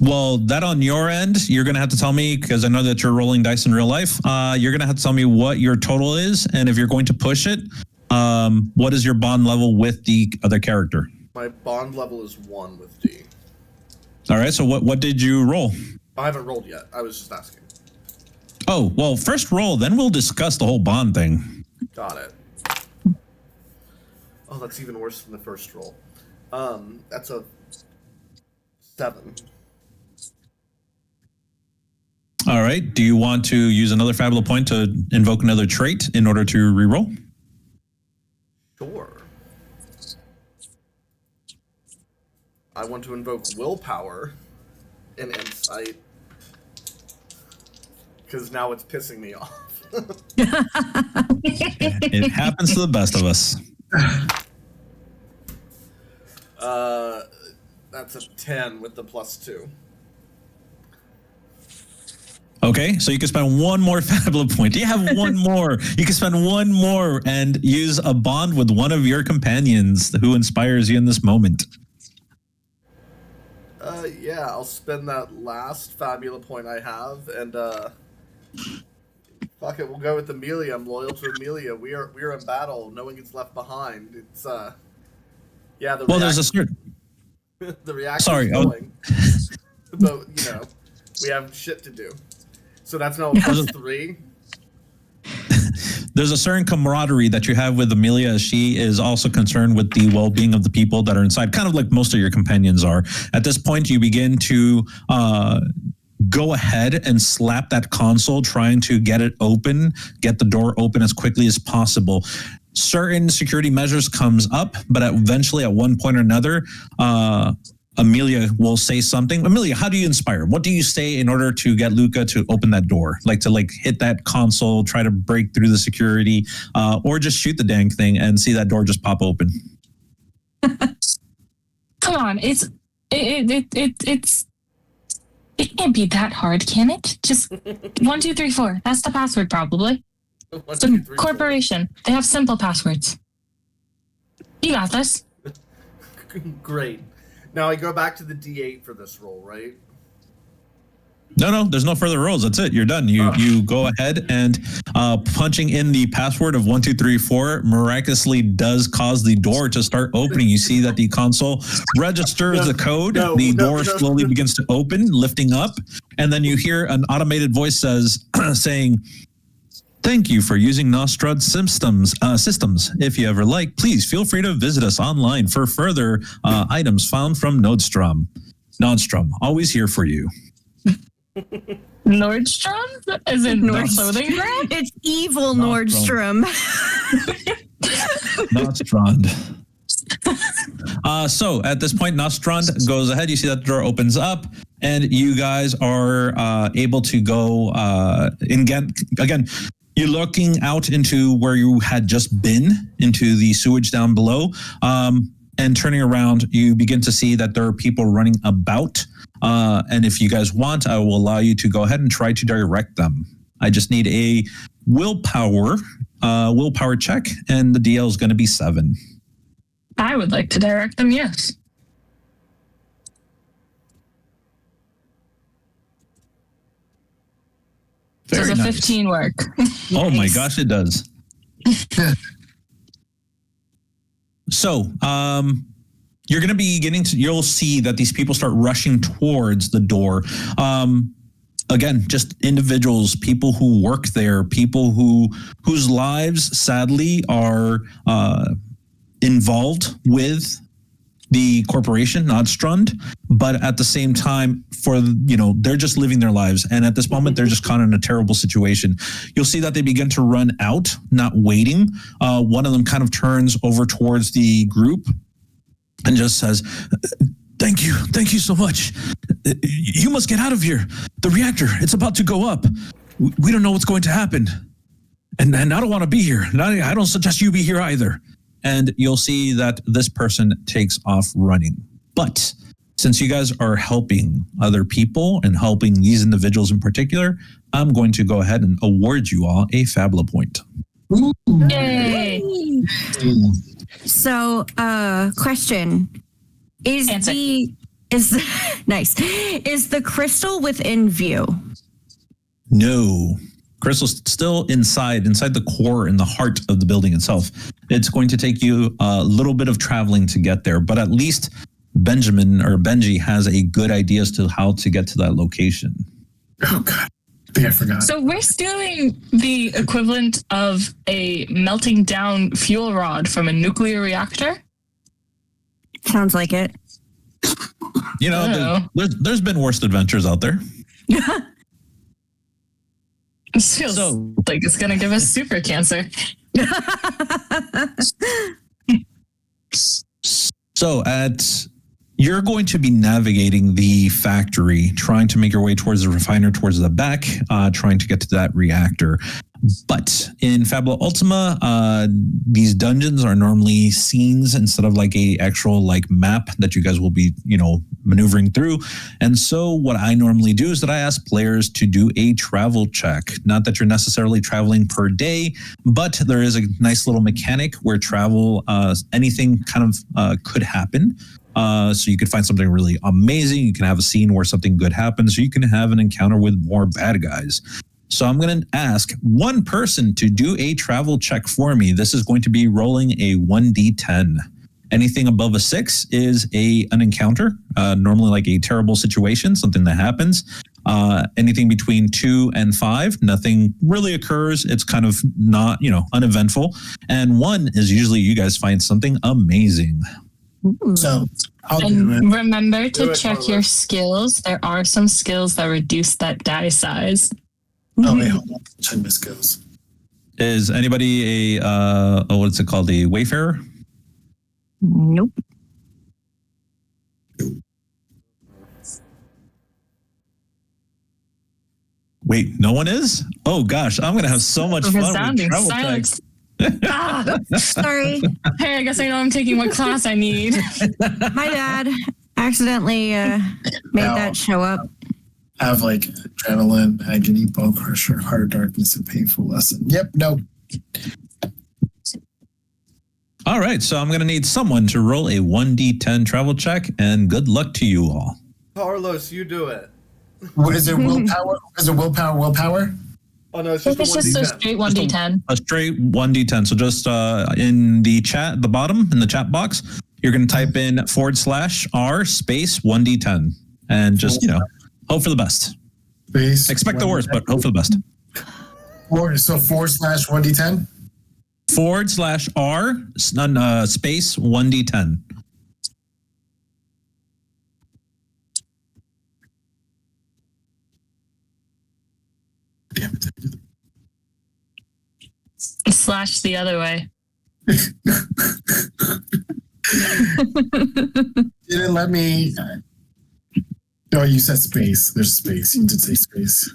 Well, that on your end, you're going to have to tell me, because I know that you're rolling dice in real life. You're going to have to tell me what your total is. And if you're going to push it, what is your bond level with the other character? My bond level is 1 with D. All right. So what did you roll? I haven't rolled yet. I was just asking. Oh, well, first roll, then we'll discuss the whole bond thing. Got it. Oh, that's even worse than the first roll. That's a 7. All right. Do you want to use another Fabula point to invoke another trait in order to reroll? Sure. I want to invoke willpower and insight. Because now it's pissing me off. It happens to the best of us. That's a 10 with the +2. Okay, so you can spend one more Fabula point. You have one more. You can spend one more and use a bond with one of your companions who inspires you in this moment. Yeah, I'll spend that last Fabula point I have, and fuck it, we'll go with Amelia. I'm loyal to Amelia. We are in battle. No one gets left behind. It's yeah. There's a certain. The reaction's Sorry, going, but you know, we have shit to do. So that's now a +3. There's a certain camaraderie that you have with Amelia, as she is also concerned with the well-being of the people that are inside, kind of like most of your companions are. At this point, you begin to go ahead and slap that console, trying to get it open, get the door open as quickly as possible. Certain security measures comes up, but eventually at one point or another, Amelia will say something. Amelia, how do you inspire? What do you say in order to get Luca to open that door? Like to hit that console, try to break through the security, or just shoot the dang thing and see that door just pop open? Come on, it can't be that hard, can it? Just 1, 2, 3, 4. That's the password, probably. 1, It's 2, a 3, 4. corporation. They have simple passwords. You got this. Great. Now I go back to the D8 for this roll, right? No, there's no further rolls. That's it. You're done. You go ahead and punching in the password of 1, 2, 3, 4 miraculously does cause the door to start opening. You see that the console registers the code. The door slowly begins to open, lifting up, and then you hear an automated voice saying, "Thank you for using Nostrad systems. If you ever like, please feel free to visit us online for further items found from Nordstrom. Nordstrom, always here for you." Nordstrom? As in the clothing brand? It's evil Nordstrom. Nostrand. So at this point, Nostrand goes ahead. You see that the door opens up, and you guys are able to go again. You're looking out into where you had just been, into the sewage down below, and turning around, you begin to see that there are people running about. And if you guys want, I will allow you to go ahead and try to direct them. I just need a willpower check, and the DL is going to be 7. I would like to direct them, yes. Very Does a nice. 15 work? Oh my gosh, it does. So, you're going to be you'll see that these people start rushing towards the door. Again, just individuals, people who work there, people whose lives sadly are involved with the corporation, Nordstrand, but at the same time, they're just living their lives. And at this moment, they're just caught in a terrible situation. You'll see that they begin to run out, not waiting. One of them kind of turns over towards the group and just says, Thank you so much. You must get out of here. The reactor, it's about to go up. We don't know what's going to happen. And I don't want to be here. I don't suggest you be here either. And you'll see that this person takes off running. But since you guys are helping other people and helping these individuals in particular, I'm going to go ahead and award you all a Fabula point. Yay! So, question. Is the crystal within view? No. Crystal's still inside the core, in the heart of the building itself. It's going to take you a little bit of traveling to get there, but at least Benji has a good idea as to how to get to that location. Oh, God. I think I forgot. So we're stealing the equivalent of a melting down fuel rod from a nuclear reactor? Sounds like it. There's been worse adventures out there. This feels like it's going to give us super cancer. So at You're going to be navigating the factory, trying to make your way towards the refiner, towards the back, trying to get to that reactor. But in Fabula Ultima, these dungeons are normally scenes instead of like a actual like map that you guys will be, maneuvering through. And so what I normally do is that I ask players to do a travel check. Not that you're necessarily traveling per day, but there is a nice little mechanic where travel, anything kind of could happen. So you could find something really amazing. You can have a scene where something good happens. So you can have an encounter with more bad guys. So I'm going to ask one person to do a travel check for me. This is going to be rolling a 1d10. Anything above a 6 is an encounter, normally like a terrible situation, something that happens. Anything between 2 and 5, nothing really occurs. It's kind of not, uneventful. And 1 is usually you guys find something amazing. So I'll do And it. remember to Do it, check Carlos. your skills. There are some skills that reduce that die size. Oh, wait, hold on. Check my skills. Is anybody what's it called? A wayfarer? Nope. Wait, no one is? Oh gosh, I'm going to have so much fun with Resounding travel silence. checks. Ah, Sorry, hey, I guess I know I'm taking what class I need. my bad. Accidentally made Ow. that show up. Have like adrenaline, agony, bone crusher, heart darkness, and painful lesson. Yep, no. All right, so I'm going to need someone to roll a 1d10 travel check, and good luck to you all. Carlos, you do it. What is there willpower? Is there willpower? Oh no, it's I just think a it's just a 1d10. straight 1d10. A straight 1d10. So just in the chat, at the bottom, in the chat box, you're going to type in /R space 1d10. And just, hope for the best. Space. Expect the worst, but hope for the best. So 4/1d10? /R space 1d10. Damn it. Slash the other way. Didn't let me. No, you said space. There's space. You did say space.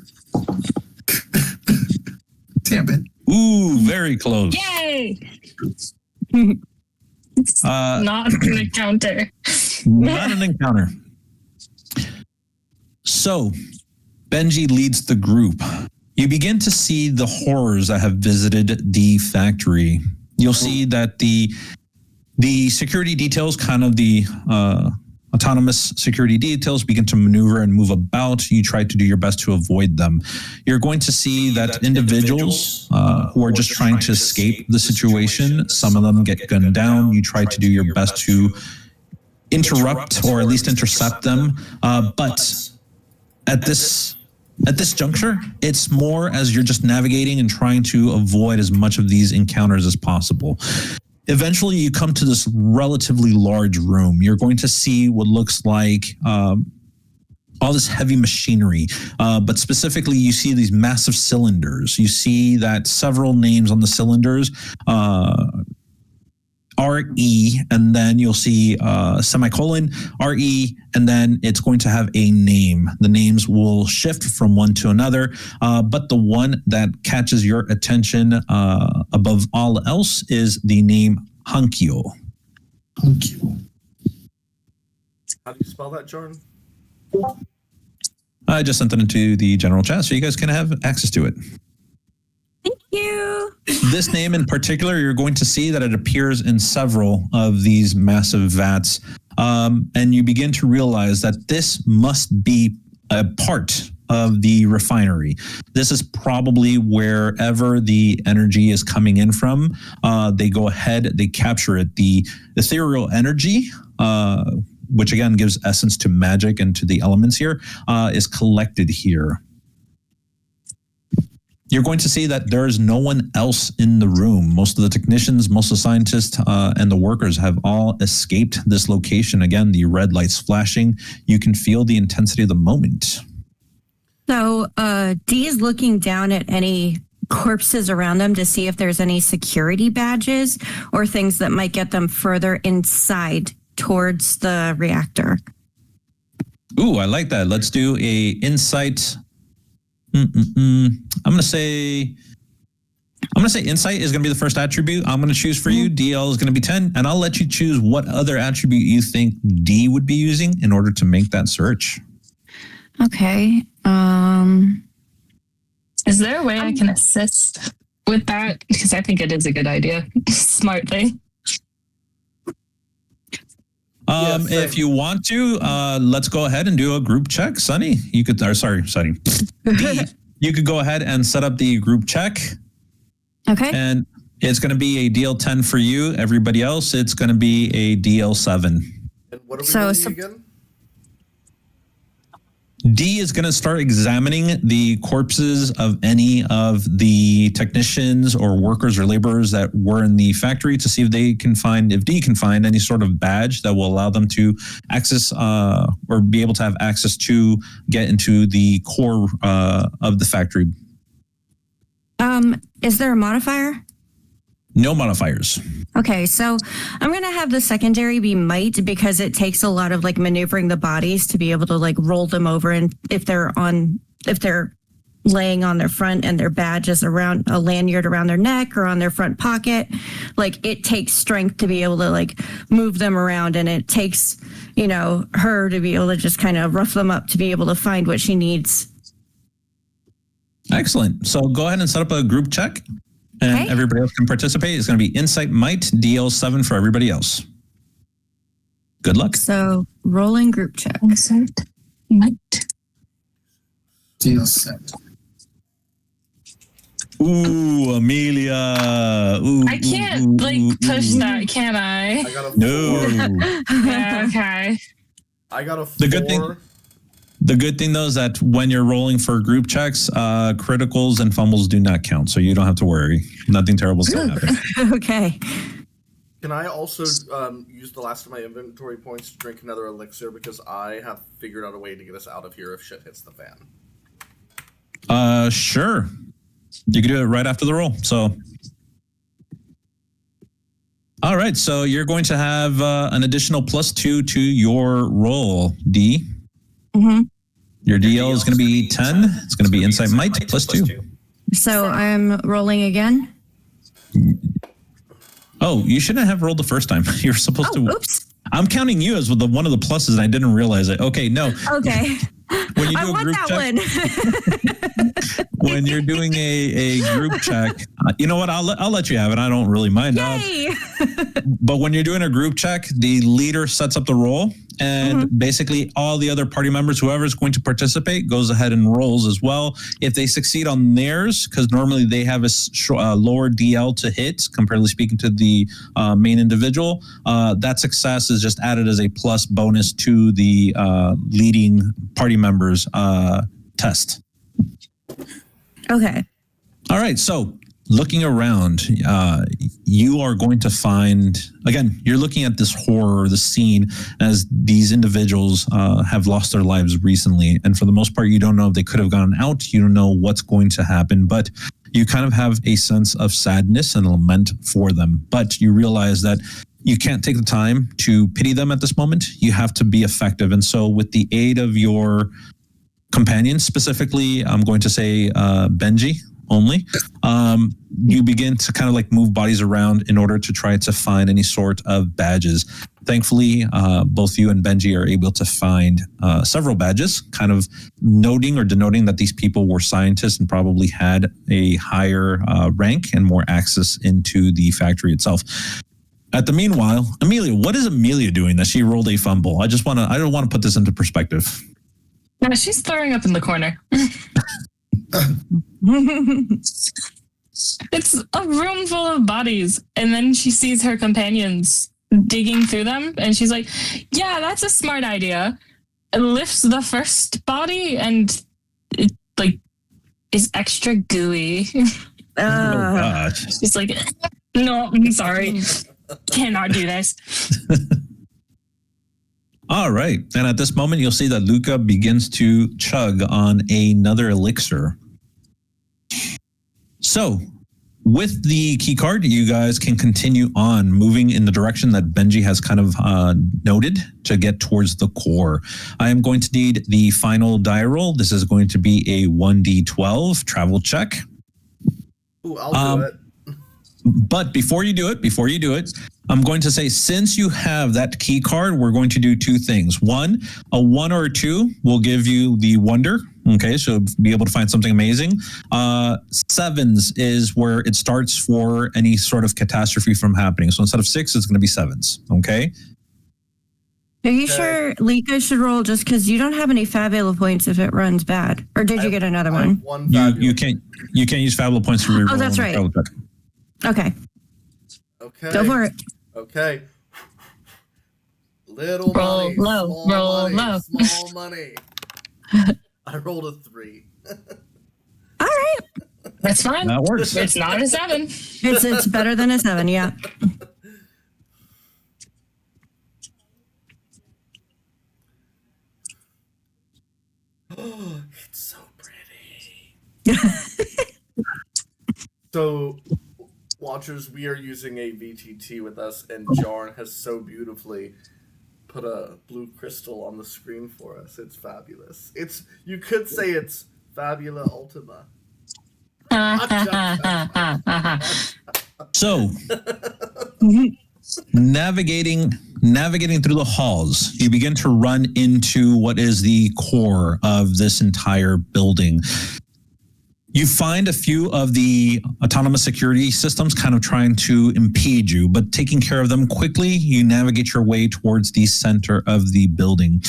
Damn it. Ooh, very close. Yay! Not Not an encounter. an encounter. So, Benji leads the group. You begin to see the horrors that have visited the factory. You'll see that the security details, kind of the autonomous security details, begin to maneuver and move about. You try to do your best to avoid them. You're going to see that individuals who are just trying to escape the situation, some of them get gunned down. You try to do your best to interrupt or at least intercept them. But at this juncture, it's more as you're just navigating and trying to avoid as much of these encounters as possible. Eventually, you come to this relatively large room. You're going to see what looks like all this heavy machinery, but specifically, you see these massive cylinders. You see that several names on the cylinders, RE, and then you'll see semicolon, RE, and then it's going to have a name. The names will shift from one to another, but the one that catches your attention above all else is the name Hankyo. Hankyo. How do you spell that, Jordan? I just sent it into the general chat so you guys can have access to it. Thank you. This name in particular, you're going to see that it appears in several of these massive vats. And you begin to realize that this must be a part of the refinery. This is probably wherever the energy is coming in from. They go ahead, they capture it. The ethereal energy, which again gives essence to magic and to the elements here, is collected here. You're going to see that there is no one else in the room. Most of the technicians, most of the scientists, and the workers have all escaped this location. Again, the red lights flashing. You can feel the intensity of the moment. So Dee is looking down at any corpses around them to see if there's any security badges or things that might get them further inside towards the reactor. Ooh, I like that. Let's do a insight. I'm gonna say insight is gonna be the first attribute I'm gonna choose for you. DL is gonna be 10, and I'll let you choose what other attribute you think D would be using in order to make that search. Okay. Is there a way I can assist with that? Because I think it is a good idea. Smart thing. If you want to, let's go ahead and do a group check. Sunny, you could, or sorry, Sunny. D, you could go ahead and set up the group check. Okay. And it's going to be a DL 10 for you. Everybody else, it's going to be a DL 7. And what are we So- doing again? D is going to start examining the corpses of any of the technicians or workers or laborers that were in the factory to see if D can find any sort of badge that will allow them to access or be able to have access to get into the core of the factory. Is there a modifier? No modifiers. Okay, so I'm going to have the secondary be might because it takes a lot of like maneuvering the bodies to be able to like roll them over, and if they're laying on their front and their badge is around a lanyard around their neck or on their front pocket, like it takes strength to be able to like move them around, and it takes, you know, her to be able to just kind of rough them up to be able to find what she needs. Excellent. So go ahead and set up a group check. And Okay. everybody else can participate. It's going to be Insight Might, DL 7 for everybody else. Good luck. So rolling group check. Insert. Might. Deal set. Ooh, Amelia. Ooh, I can't push that, can I? I got a 4. No. Yeah, okay. I got a 4. The good thing though is that when you're rolling for group checks, criticals and fumbles do not count, so you don't have to worry. Nothing terrible is going to happen. Okay. Can I also use the last of my inventory points to drink another elixir, because I have figured out a way to get us out of here if shit hits the fan? Sure. You can do it right after the roll. So, all right. So you're going to have an additional +2 to your roll, D. Mm-hmm. Your DL is going to be 10. It's going to be Insight Might +2. So I'm rolling again. Oh, you shouldn't have rolled the first time. You're supposed to. Oops. I'm counting you as one of the pluses, and I didn't realize it. Okay, no. Okay. When you do I a want group that check, one. when you're doing a group check, you know what? I'll let you have it. I don't really mind. Yay. But when you're doing a group check, the leader sets up the roll, and basically all the other party members, whoever's going to participate, goes ahead and rolls as well. If they succeed on theirs, because normally they have a lower DL to hit, comparatively speaking to the main individual, that success is just added as a plus bonus to the leading party members test. Okay. All right, so looking around, you are going to find, again, you're looking at this horror, the scene, as these individuals have lost their lives recently. And for the most part, you don't know if they could have gone out. You don't know what's going to happen, but you kind of have a sense of sadness and lament for them. But you realize that you can't take the time to pity them at this moment. You have to be effective. And so with the aid of your companions, specifically, I'm going to say Benji only, you begin to kind of like move bodies around in order to try to find any sort of badges. Thankfully, both you and Benji are able to find several badges, kind of noting or denoting that these people were scientists and probably had a higher rank and more access into the factory itself. At the meanwhile, Amelia, what is Amelia doing that she rolled a fumble? I don't want to put this into perspective. No, she's throwing up in the corner. It's a room full of bodies, and then she sees her companions digging through them, and she's like, yeah, that's a smart idea. And lifts the first body, and it like is extra gooey. Oh gosh. She's like, no, I'm sorry. Cannot do this. All right. And at this moment, you'll see that Luca begins to chug on another elixir. So with the key card, you guys can continue on moving in the direction that Benji has kind of noted to get towards the core. I am going to need the final die roll. This is going to be a 1d12 travel check. Ooh, I'll do it. But before you do it, I'm going to say, since you have that key card, we're going to do two things. One, a 1 or a 2 will give you the wonder. Okay, so be able to find something amazing. 7s is where it starts for any sort of catastrophe from happening. So instead of 6, it's going to be 7s. Okay. Are you sure Lika should roll just because you don't have any Fabula points if it runs bad? Or did you get another one? You can't use Fabula points to reroll. Oh, that's right. Okay. Okay. Go for it. Okay. Little Roll money. low, Small roll money. low. Small money. I rolled a 3. All right. That's fine. That works. It's not a 7. It's better than a 7, yeah. It's so pretty. So, watchers, we are using a VTT with us, and Jarn has so beautifully put a blue crystal on the screen for us. It's fabulous. You could say it's Fabula Ultima. So, navigating through the halls, you begin to run into what is the core of this entire building. You find a few of the autonomous security systems kind of trying to impede you, but taking care of them quickly, you navigate your way towards the center of the building.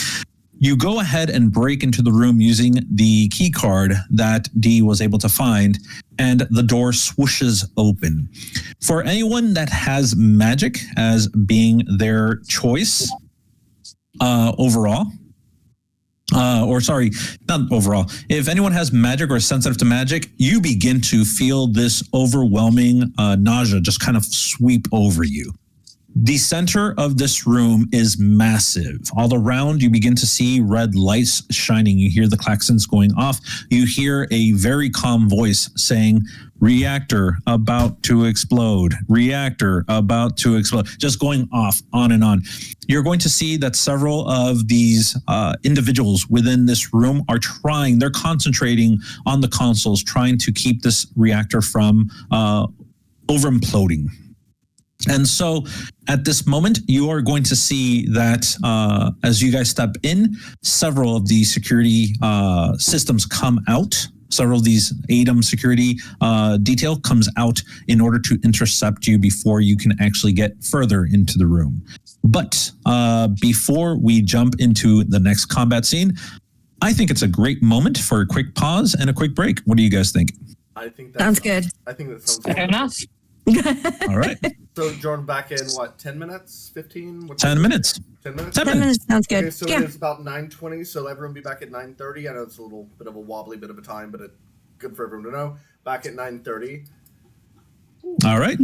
You go ahead and break into the room using the key card that Dee was able to find, and the door swooshes open. For anyone that has magic as being their choice overall, not overall. If anyone has magic or is sensitive to magic, you begin to feel this overwhelming nausea just kind of sweep over you. The center of this room is massive. All around, you begin to see red lights shining. You hear the klaxons going off. You hear a very calm voice saying, "Reactor about to explode. Reactor about to explode." Just going off, on and on. You're going to see that several of these individuals within this room are they're concentrating on the consoles, trying to keep this reactor from over imploding. And so at this moment, you are going to see that as you guys step in, several of the security systems come out. Several of these ADAM security detail comes out in order to intercept you before you can actually get further into the room. But before we jump into the next combat scene, I think it's a great moment for a quick pause and a quick break. What do you guys think? I think Sounds good. I think that sounds Fair good. enough. All right. So, Jordan, back in, 10 minutes? 15? 10 minutes. 10 minutes? 10 10 minutes sounds good. Okay, so Yeah. it is about 9:20, so everyone be back at 9:30. I know it's a little bit of a wobbly bit of a time, but it's good for everyone to know. Back at 9:30. All right.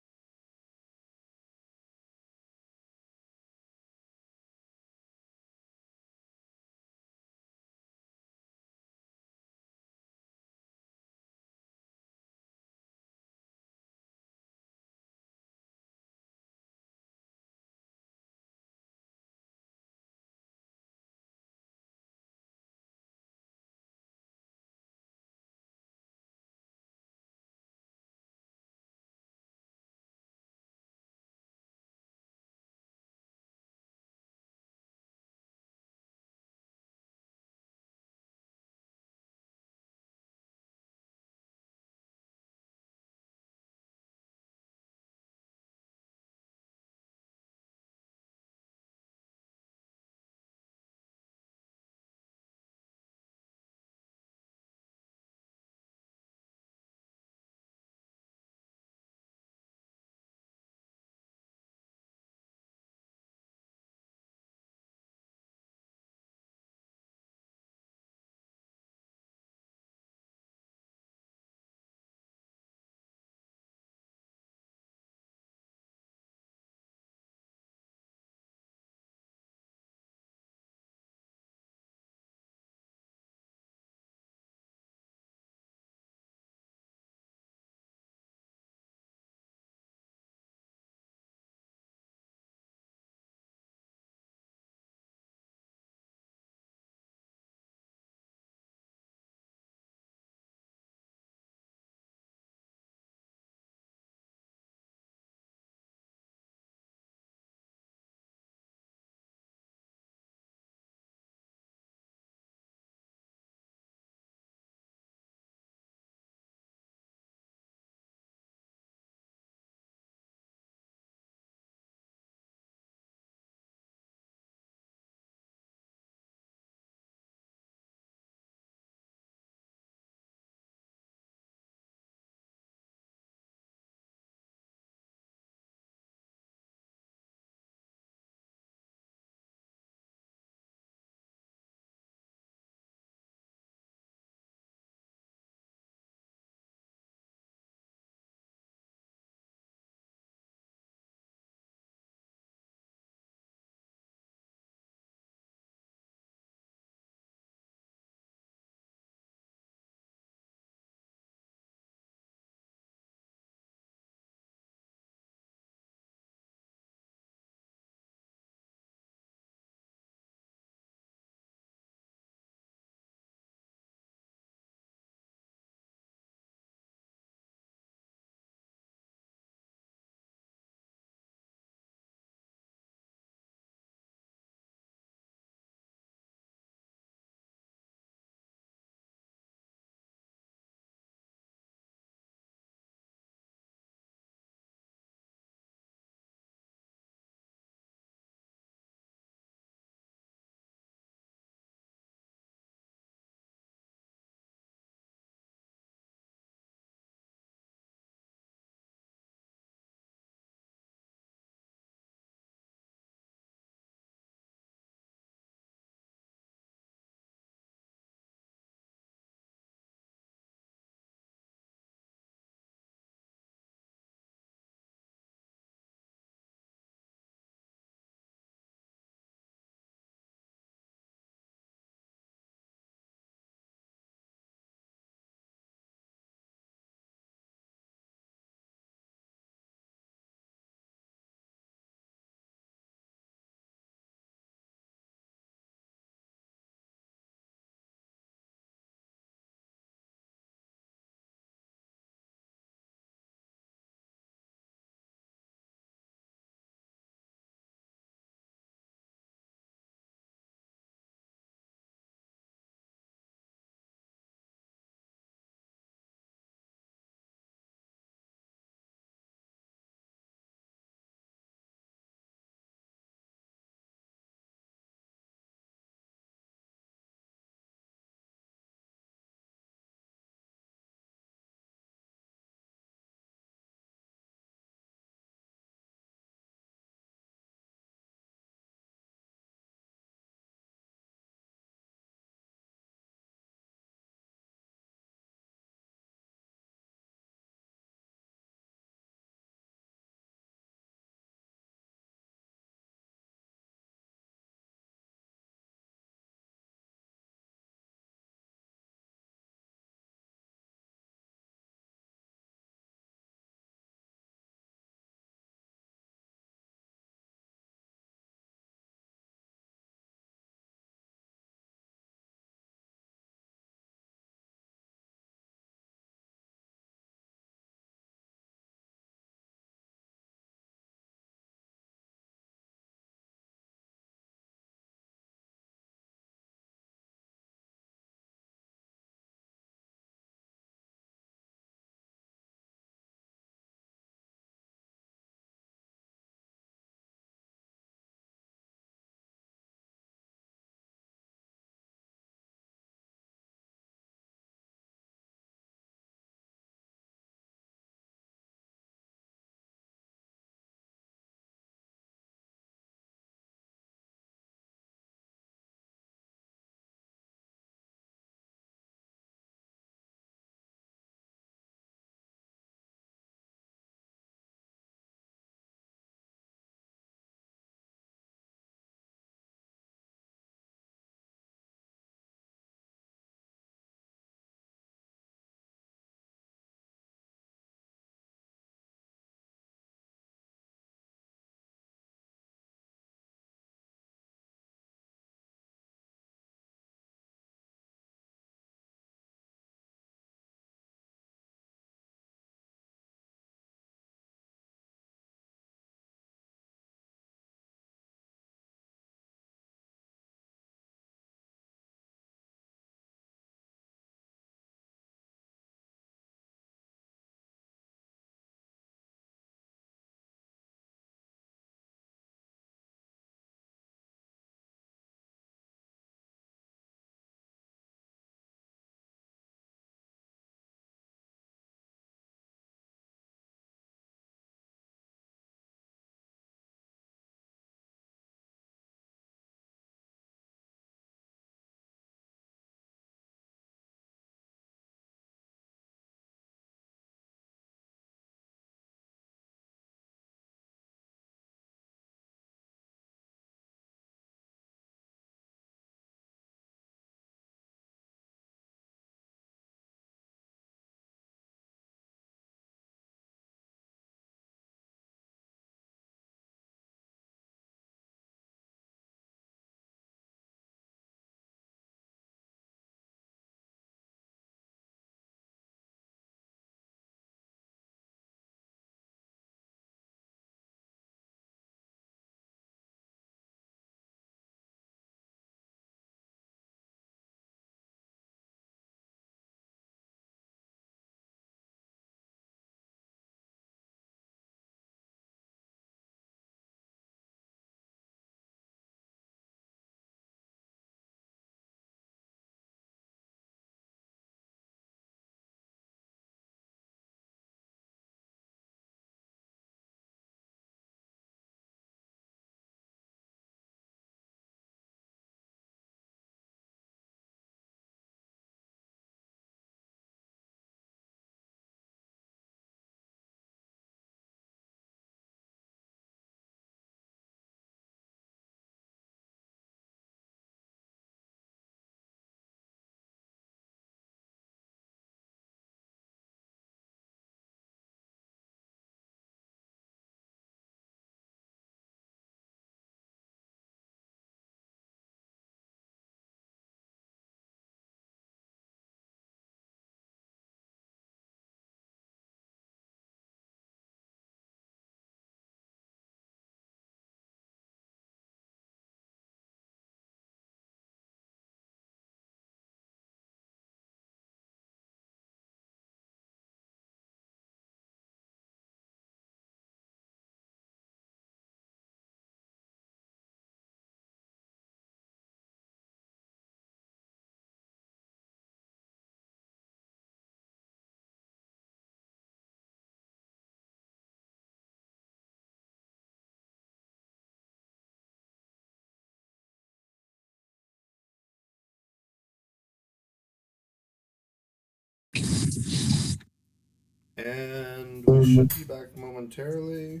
And we should be back momentarily.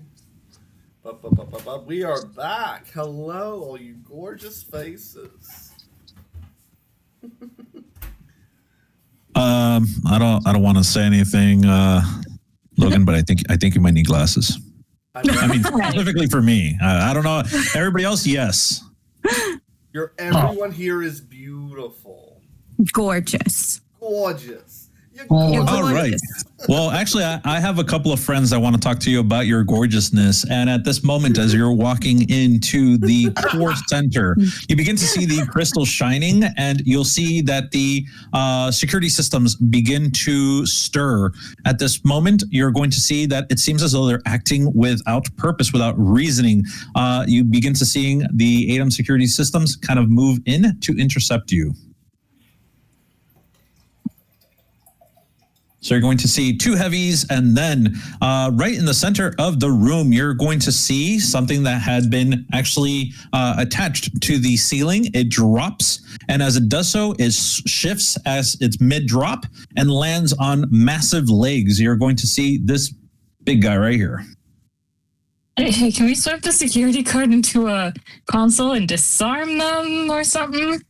We are back. Hello, all you gorgeous faces. I don't want to say anything, Logan, but I think you might need glasses. I mean, specifically for me. I don't know. Everybody else, yes. Everyone here is beautiful. Gorgeous. Gorgeous. You're You're All right. gorgeous. Well, actually, I have a couple of friends that want to talk to you about your gorgeousness. And at this moment, as you're walking into the core center, you begin to see the crystal shining, and you'll see that the security systems begin to stir. At this moment, you're going to see that it seems as though they're acting without purpose, without reasoning. You begin to seeing the ATOM security systems kind of move in to intercept you. So you're going to see two heavies, and then right in the center of the room, you're going to see something that had been actually attached to the ceiling. It drops, and as it does so, it shifts as it's mid-drop and lands on massive legs. You're going to see this big guy right here. Hey, can we swipe the security card into a console and disarm them or something?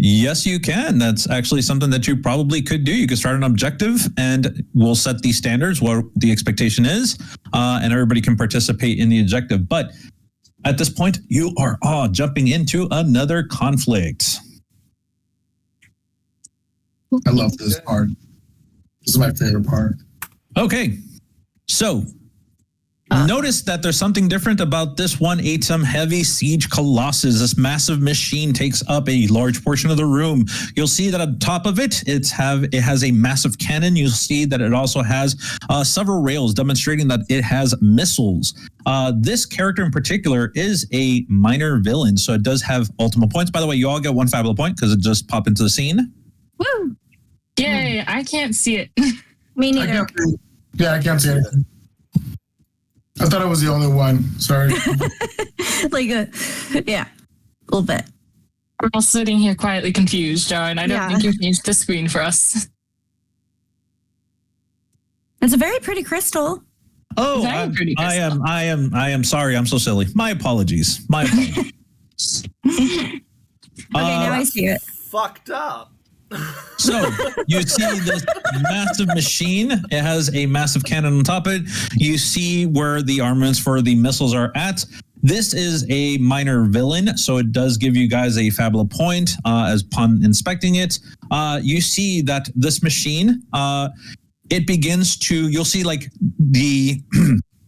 Yes, you can. That's actually something that you probably could do. You could start an objective, and we'll set the standards, what the expectation is, and everybody can participate in the objective. But at this point, you are all jumping into another conflict. I love this part. This is my favorite part. Okay, so notice that there's something different about this one ATOM Heavy Siege Colossus. This massive machine takes up a large portion of the room. You'll see that on top of it, it has a massive cannon. You'll see that it also has several rails demonstrating that it has missiles. This character in particular is a minor villain, so it does have Ultima points. By the way, you all get one Fabula point because it just popped into the scene. Woo! Yay, I can't see it. Me I neither. can't see, yeah, I can't see anything. I thought I was the only one. Sorry. Yeah, a little bit. We're all sitting here quietly confused, John. I don't Yeah. think you changed the screen for us. It's a very pretty crystal. Oh, Very pretty I am sorry. I'm so silly. My apologies. My apologies. Okay, now I see it. Fucked up. So you see this massive machine. It has a massive cannon on top of it. You see where the armaments for the missiles are at. This is a minor villain, so it does give you guys a Fabula point as upon inspecting it. You see that this machine, it begins to, you'll see like the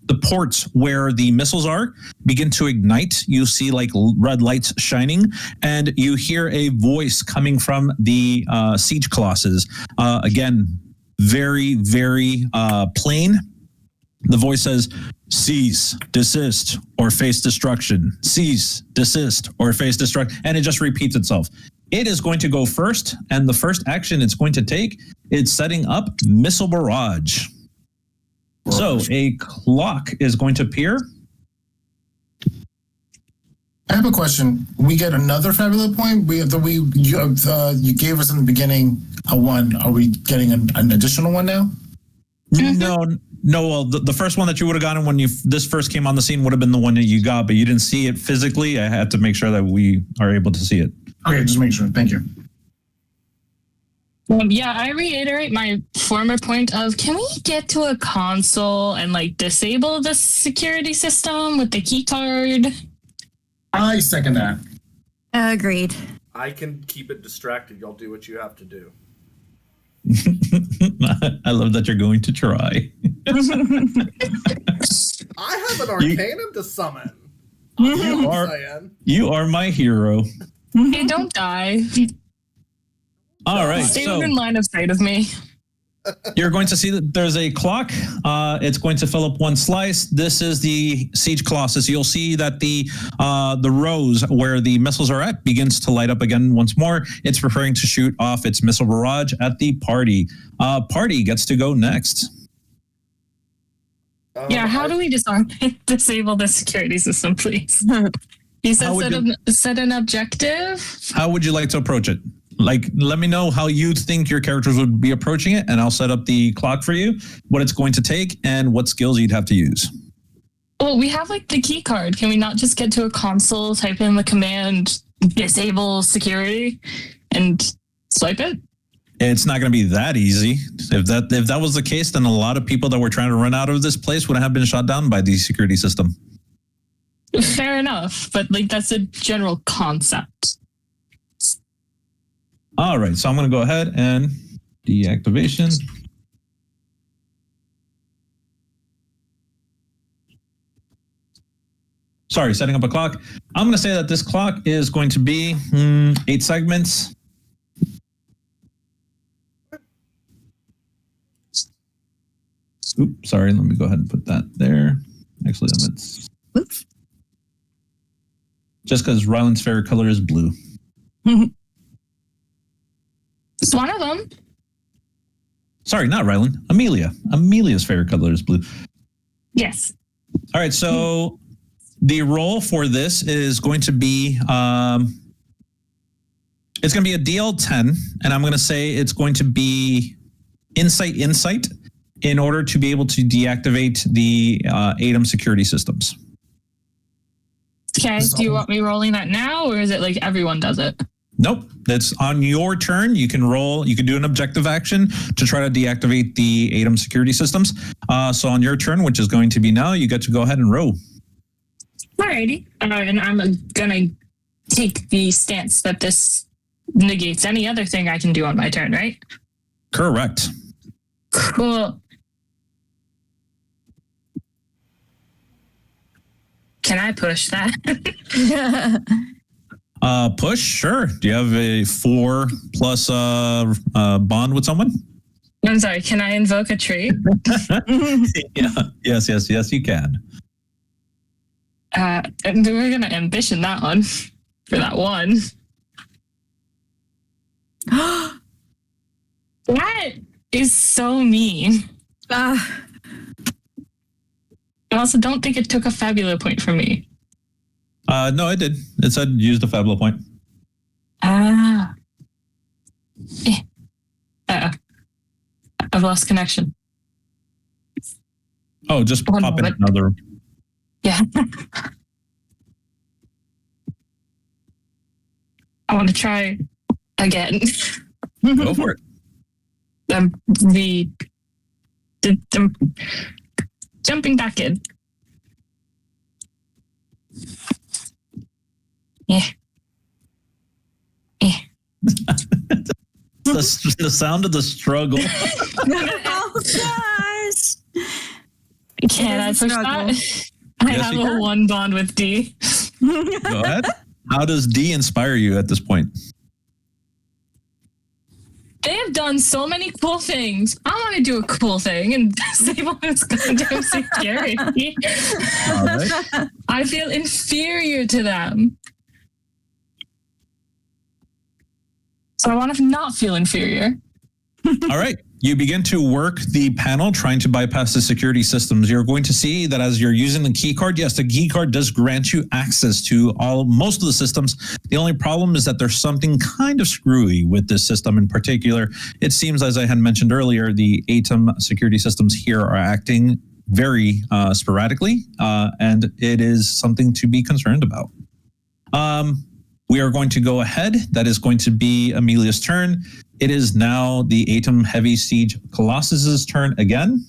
the ports where the missiles are begin to ignite. You see like red lights shining, and you hear a voice coming from the siege colossus. Again, very, very plain. The voice says, cease, desist, or face destruction. Cease, desist, or face destruction. And it just repeats itself. It is going to go first, and the first action it's going to take is setting up missile barrage. So a clock is going to appear. I have a question. We get another Fabula point. You gave us in the beginning a one. Are we getting an additional one now? No. Well, the first one that you would have gotten when this first came on the scene would have been the one that you got, but you didn't see it physically. I had to make sure that we are able to see it. Okay, just make sure. Thank you. Yeah, I reiterate my former point of, can we get to a console and like disable the security system with the key card? I second that. Agreed. I can keep it distracted. Y'all do what you have to do. I love that you're going to try. I have an arcanum to summon. You are my hero. Hey, don't die. All right, Stay so within line of sight of me. you're going to see that there's a clock. It's going to fill up one slice. This is the Siege Colossus. You'll see that the rows where the missiles are at begins to light up again once more. It's preparing to shoot off its missile barrage at the party. Party gets to go next. Yeah, how do we disable the security system, please? You said set an objective? How would you like to approach it? Like, let me know how you think your characters would be approaching it, and I'll set up the clock for you, what it's going to take, and what skills you'd have to use. Well, we have like the key card. Can we not just get to a console, type in the command, disable security, and swipe it? It's not going to be that easy. If that was the case, then a lot of people that were trying to run out of this place would have been shot down by the security system. Fair enough, but like that's a general concept. All right, so I'm going to go ahead and deactivation. Sorry, setting up a clock. I'm going to say that this clock is going to be 8 segments. Oops, sorry. Let me go ahead and put that there. Actually, limits. Oops. Just because Ryland's favorite color is blue. It's one of them. Sorry, not Ryland. Amelia. Amelia's favorite color is blue. Yes. All right, so the roll for this is going to be it's going to be a DL10, and I'm going to say it's going to be insight in order to be able to deactivate the ATOM security systems. Okay. Do you want me rolling that now, or is it like everyone does it? Nope. That's on your turn. You can roll. You can do an objective action to try to deactivate the ATOM security systems. So on your turn, which is going to be now, you get to go ahead and roll. Alrighty. And I'm gonna take the stance that this negates any other thing I can do on my turn, right? Correct. Cool. Can I push that? Push, sure. Do you have a 4 plus bond with someone? I'm sorry. Can I invoke a tree? Yeah. Yes, you can. And we're gonna ambition that one for that one. That is so mean. I also don't think it took a Fabula point from me. No, it did. It said use the Fabula point. I've lost connection. Oh, just One pop in moment. another room. Yeah. I want to try again. Go for it. I'm jumping back in. Yeah. The sound of the struggle. Oh gosh. Can I It is a push struggle. that? I Yes, have you a can. 1 bond with D. Go ahead. How does D inspire you at this point? They have done so many cool things. I want to do a cool thing and disable this goddamn security. All right. I feel inferior to them. So I want to not feel inferior. All right. You begin to work the panel trying to bypass the security systems. You're going to see that as you're using the key card, yes, the key card does grant you access to most of the systems. The only problem is that there's something kind of screwy with this system in particular. It seems, as I had mentioned earlier, the ATOM security systems here are acting very sporadically, and it is something to be concerned about. We are going to go ahead. That is going to be Amelia's turn. It is now the ATOM Heavy Siege Colossus's turn again.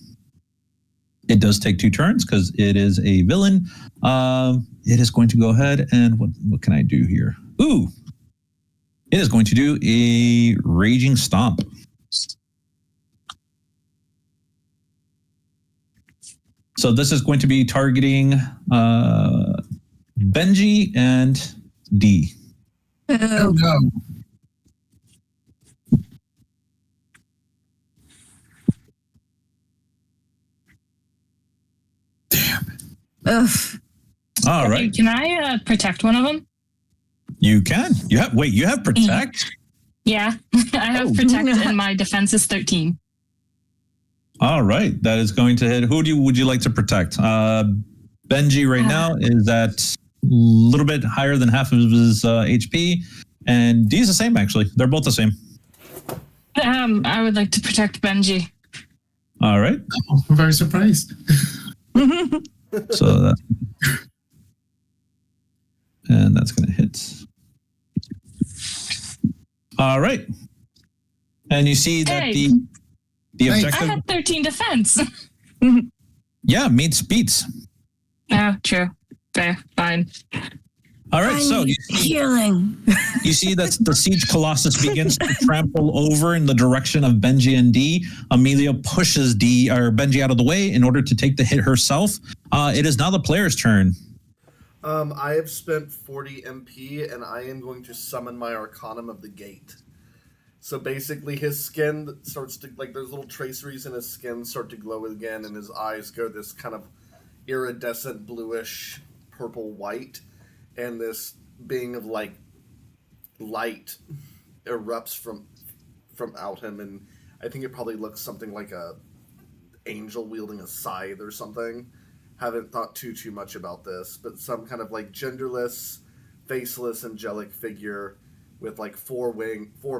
It does take 2 turns because it is a villain. It is going to go ahead and what can I do here? Ooh, it is going to do a Raging Stomp. So this is going to be targeting Benji and D. Oh no. Ugh. All right. Can I protect one of them? You can. You have protect. Yeah. I have Oh. protect and my defense is 13. All right. That is going to hit. Would you like to protect? Benji right now is at a little bit higher than half of his HP. And D is the same, actually. They're both the same. I would like to protect Benji. All right. Oh, I'm very surprised. So that, and that's going to hit. All right. And you see that Hey. the Nice. I objective, had 13 defense. yeah, meets beats. Oh, true. Fair. Fine. All right. I So need healing. you see that the Siege Colossus begins to trample over in the direction of Benji and D. Amelia pushes Benji out of the way in order to take the hit herself. It is now the player's turn. I have spent 40 MP, and I am going to summon my Arcanum of the Gate. So basically, his skin starts to, like, there's little traceries in his skin start to glow again, and his eyes go this kind of iridescent bluish purple white, and this being of, like, light erupts from out him, and I think it probably looks something like a angel wielding a scythe or something. Haven't thought too much about this, but some kind of, like, genderless, faceless, angelic figure with, like, four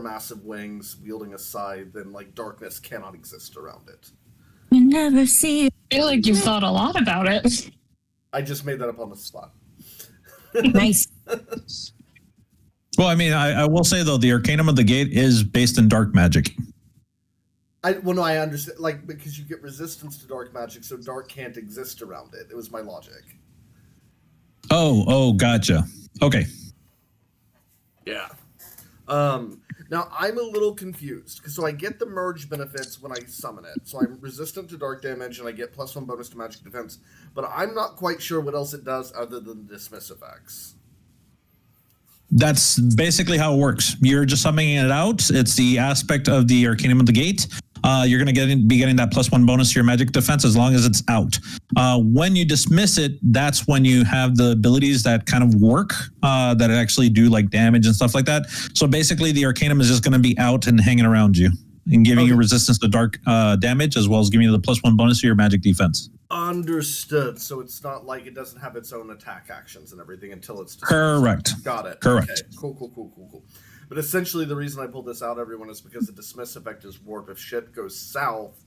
massive wings wielding a scythe, and, like, darkness cannot exist around it. You never see. I feel like you've thought a lot about it. I just made that up on the spot. Nice. Well, I mean, I will say, though, the Arcanum of the Gate is based in dark magic. I understand, like, because you get resistance to dark magic, so dark can't exist around it. It was my logic. Oh, gotcha. Okay. Yeah. Now, I'm a little confused, because so I get the merge benefits when I summon it. So I'm resistant to dark damage, and I get +1 bonus to magic defense. But I'm not quite sure what else it does other than the dismiss effects. That's basically how it works. You're just summoning it out. It's the aspect of the Arcanum of the Gate. You're going to be getting that +1 bonus to your magic defense as long as it's out. When you dismiss it, that's when you have the abilities that kind of work, that actually do like damage and stuff like that. So basically, the Arcanum is just going to be out and hanging around you and giving you resistance to dark damage, as well as giving you the +1 bonus to your magic defense. Understood. So it's not like it doesn't have its own attack actions and everything until it's dismissed. Correct. Got it. Correct. Okay. Cool. But essentially, the reason I pulled this out, everyone, is because the dismiss effect is warp. If shit goes south,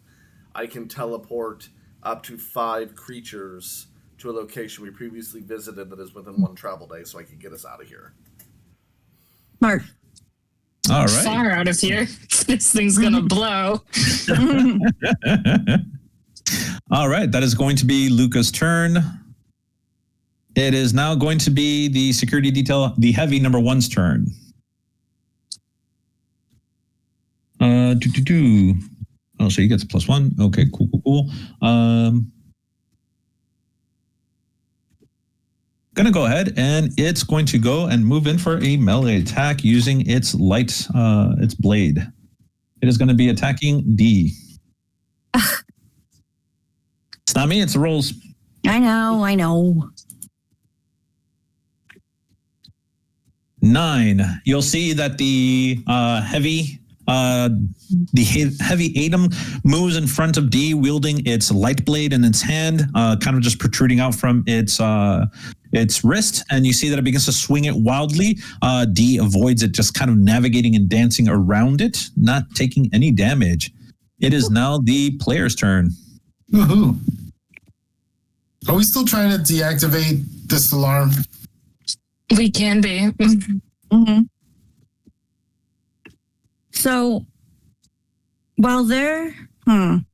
I can teleport up to 5 creatures to a location we previously visited that is within 1 travel day, so I can get us out of here. Mark. All right. Far out of here. This thing's gonna blow. All right. That is going to be Luca's turn. It is now going to be the security detail, the heavy number 1's turn. Oh, so he gets +1. Okay, cool. Gonna go ahead and it's going to go and move in for a melee attack using its its blade. It is going to be attacking D. It's not me, it's the rolls. I know. 9. You'll see that the heavy Atom moves in front of D, wielding its light blade in its hand, kind of just protruding out from its wrist, and you see that it begins to swing it wildly. D avoids it, just kind of navigating and dancing around it, not taking any damage. It is now the player's turn. Woohoo. Are we still trying to deactivate this alarm? We can be. Mm-hmm. So, while they're... Can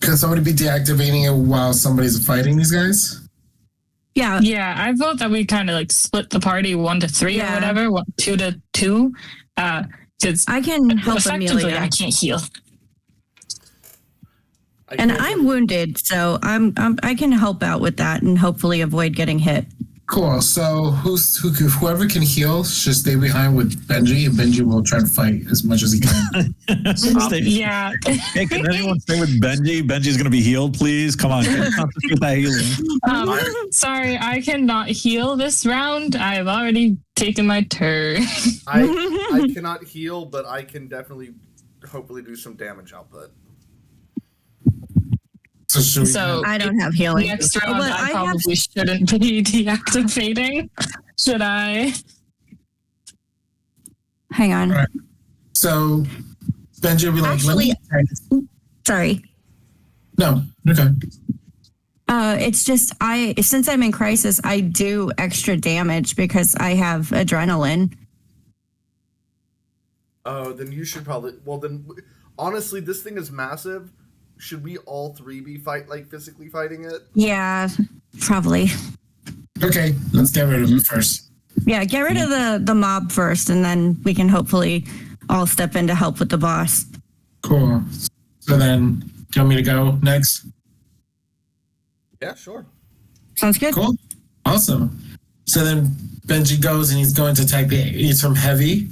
somebody be deactivating it while somebody's fighting these guys? Yeah. Yeah, I vote that we kind of like split the party 1 to 3 or whatever, 2 to 2. Because I can help effectively, Amelia. I can't heal. And I'm wounded, so I can help out with that and hopefully avoid getting hit. Cool. So whoever can heal should stay behind with Benji, and Benji will try to fight as much as he can. Yeah. Hey, can anyone stay with Benji? Benji's going to be healed, please. Come on, concentrate that healing. Sorry, I cannot heal this round. I have already taken my turn. I cannot heal, but I can definitely, hopefully, do some damage output. So I don't have healing. Next round, But I probably shouldn't be deactivating. Should I? Hang on. All right. So Benji will be like, Actually- Sorry. No, okay. It's just since I'm in crisis, I do extra damage because I have adrenaline. Oh, then you should probably. Well, then, honestly, this thing is massive. Should we all three be physically fighting it? Yeah, probably. Okay, let's get rid of him first. Yeah, get rid of the mob first, and then we can hopefully all step in to help with the boss. Cool. So then, do you want me to go next? Yeah, sure. Sounds good. Cool. Awesome. So then Benji goes and he's going to attack he's from Heavy.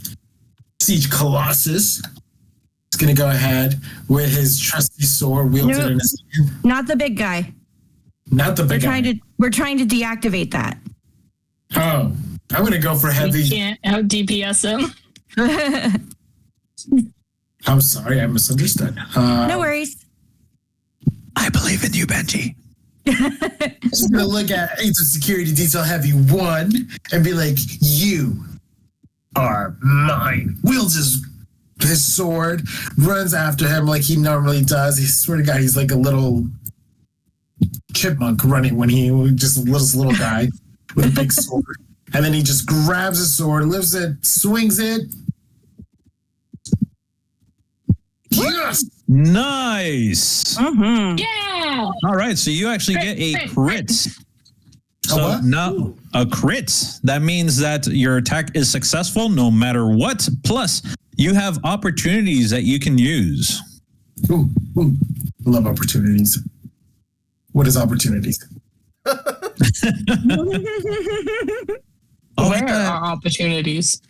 Siege Colossus. He's going to go ahead with his trusty sword wielded Nope. in his hand. Not the big guy. Not the big guy. We're trying to deactivate that. Oh, I'm going to go for You Heavy. can't out DPS him. I'm sorry, I misunderstood. No worries. I believe in you, Benji. Just going to look at Agent Security Detail Heavy 1 and be like, you are mine. Wields his sword, runs after him like he normally does. He swear to God, he's like a little chipmunk running when he just a little guy with a big sword. And then he just grabs his sword, lifts it, swings it. Yes! Nice. Mm-hmm. Yeah. All right, so you actually get a crit. So what? now a crit. That means that your attack is successful no matter what. Plus, you have opportunities that you can use. Ooh. Love opportunities. What is opportunities? Oh, Where are our opportunities?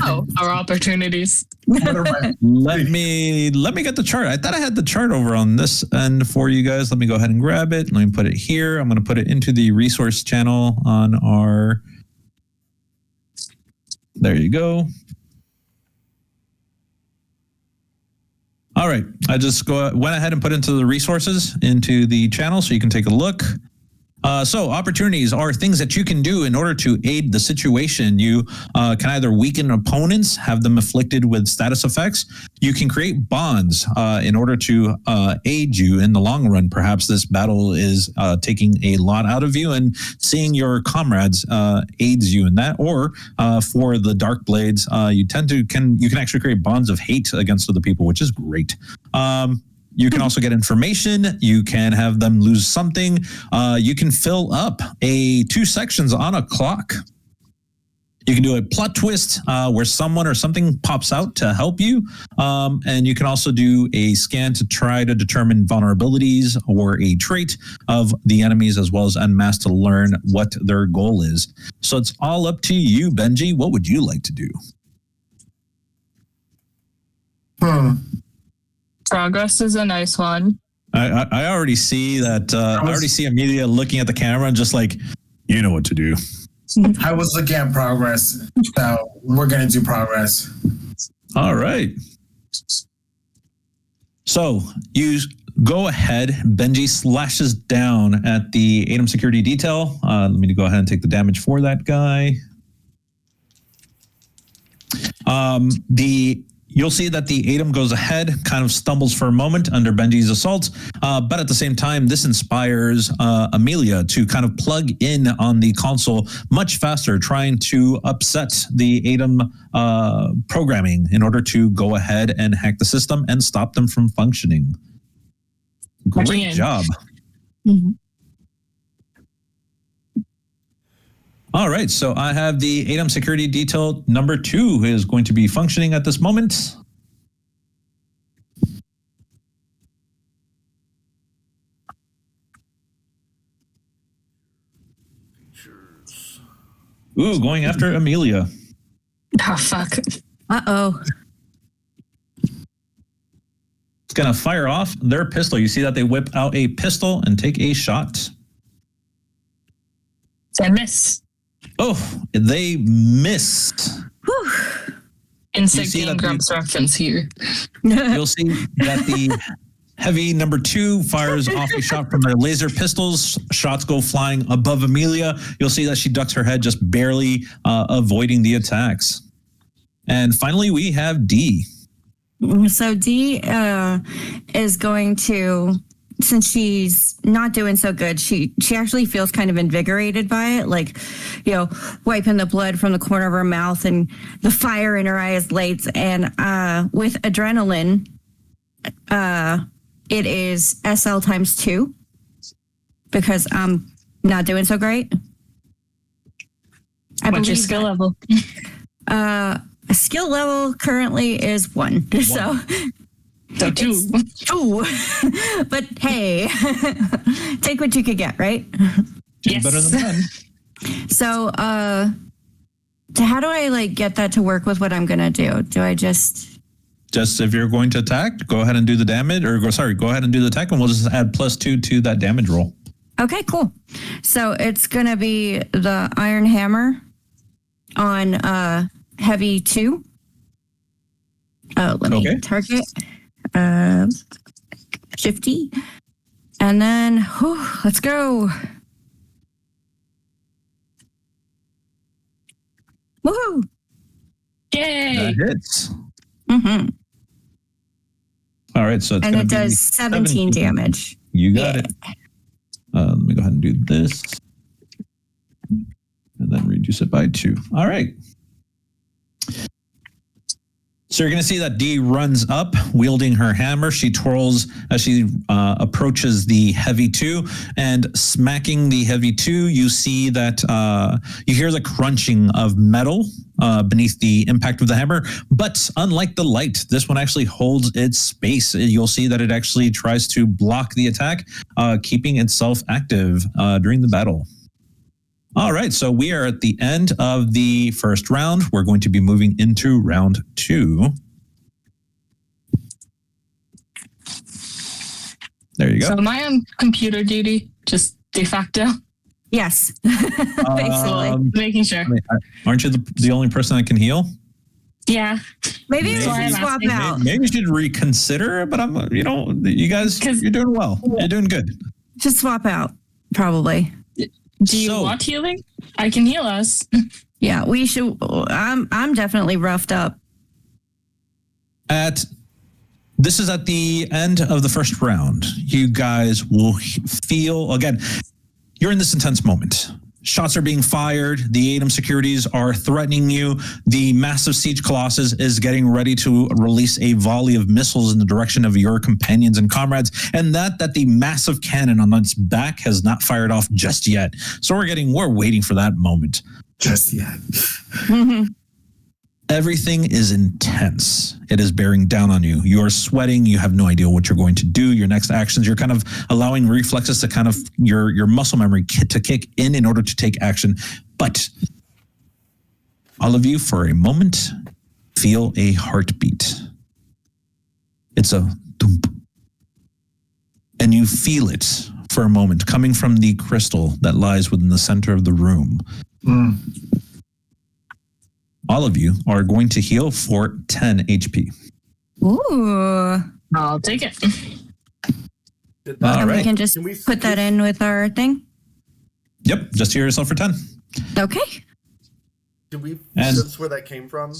Oh, our opportunities. What are my- let me get the chart. I thought I had the chart over on this end for you guys. Let me go ahead and grab it. Let me put it here. I'm going to put it into the resource channel on our. There you go. All right. I just went ahead and put into the resources into the channel so you can take a look. So opportunities are things that you can do in order to aid the situation. You can either weaken opponents, have them afflicted with status effects. You can create bonds in order to aid you in the long run. Perhaps this battle is taking a lot out of you, and seeing your comrades aids you in that. Or for the Dark Blades, you can actually create bonds of hate against other people, which is great. You can also get information. You can have them lose something. You can fill up 2 sections on a clock. You can do a plot twist where someone or something pops out to help you. And you can also do a scan to try to determine vulnerabilities or a trait of the enemies, as well as unmask to learn what their goal is. So it's all up to you, Benji. What would you like to do? Progress is a nice one. I already see that. I already see Amelia looking at the camera and just like, you know what to do. I was looking at progress, so we're going to do progress. All right. So you go ahead. Benji slashes down at the ATOM security detail. Let me go ahead and take the damage for that guy. You'll see that the ATOM goes ahead, kind of stumbles for a moment under Benji's assault, but at the same time, this inspires Amelia to kind of plug in on the console much faster, trying to upset the ATOM programming in order to go ahead and hack the system and stop them from functioning. Great job. Mm-hmm. All right, so I have the ATOM security detail number 2 is going to be functioning at this moment. Ooh, going after Amelia. Oh, fuck. Uh-oh. It's going to fire off their pistol. You see that they whip out a pistol and take a shot. I miss. Oh, they missed. Whew. Insect see Game that Grumps reference here. You'll see that the heavy number 2 fires off a shot from their laser pistols. Shots go flying above Amelia. You'll see that she ducks her head, just barely avoiding the attacks. And finally, we have D. So D is going to, since she's not doing so good, she actually feels kind of invigorated by it, like, wiping the blood from the corner of her mouth and the fire in her eyes lights. And with adrenaline, it is SL times 2 because I'm not doing so great. What's your skill level? Skill level currently is 1. So 2. 2. But hey, take what you could get, right? Yes. Better than none. So how do I get that to work with what I'm gonna do? Do I just if you're going to attack, go ahead and do the damage, go ahead and do the attack, and we'll just add +2 to that damage roll. Okay, cool. So it's gonna be the Iron Hammer on heavy 2. Let me target Shifty, and then let's go. Woohoo! Yay! That hits. Mm-hmm. All right, so it's And gonna it be does 17 damage. You got it. Let me go ahead and do this, and then reduce it by 2. All right. So you're going to see that D runs up, wielding her hammer. She twirls as she approaches the heavy 2, and smacking the heavy 2, you see that you hear the crunching of metal beneath the impact of the hammer. But unlike the light, this one actually holds its space. You'll see that it actually tries to block the attack, keeping itself active during the battle. All right, so we are at the end of the first round. We're going to be moving into round 2. There you go. So am I on computer duty? Just de facto? Yes, basically. Making sure. Aren't you the only person that can heal? Yeah. Maybe we Sorry, should I'm swap asking. out. Maybe you should reconsider, but you guys, you're doing well. You're doing good. Just swap out, probably. Do you want healing? I can heal us. Yeah, we should. I'm definitely roughed up. This is at the end of the first round. You guys will feel, again, you're in this intense moment. Shots are being fired. The ATOM securities are threatening you. The massive siege colossus is getting ready to release a volley of missiles in the direction of your companions and comrades. And that the massive cannon on its back has not fired off just yet. So we're waiting for that moment. Just yet. Everything is intense. It is bearing down on you. You are sweating. You have no idea what you're going to do. Your next actions, you're kind of allowing reflexes to kind of your muscle memory to kick in order to take action. But all of you, for a moment, feel a heartbeat. It's a thump. And you feel it for a moment coming from the crystal that lies within the center of the room. All of you are going to heal for 10 HP. Ooh. I'll take it. All And right. we can just put that in with our thing? Yep, just heal yourself for 10. Okay. Did we And- sense where that came from?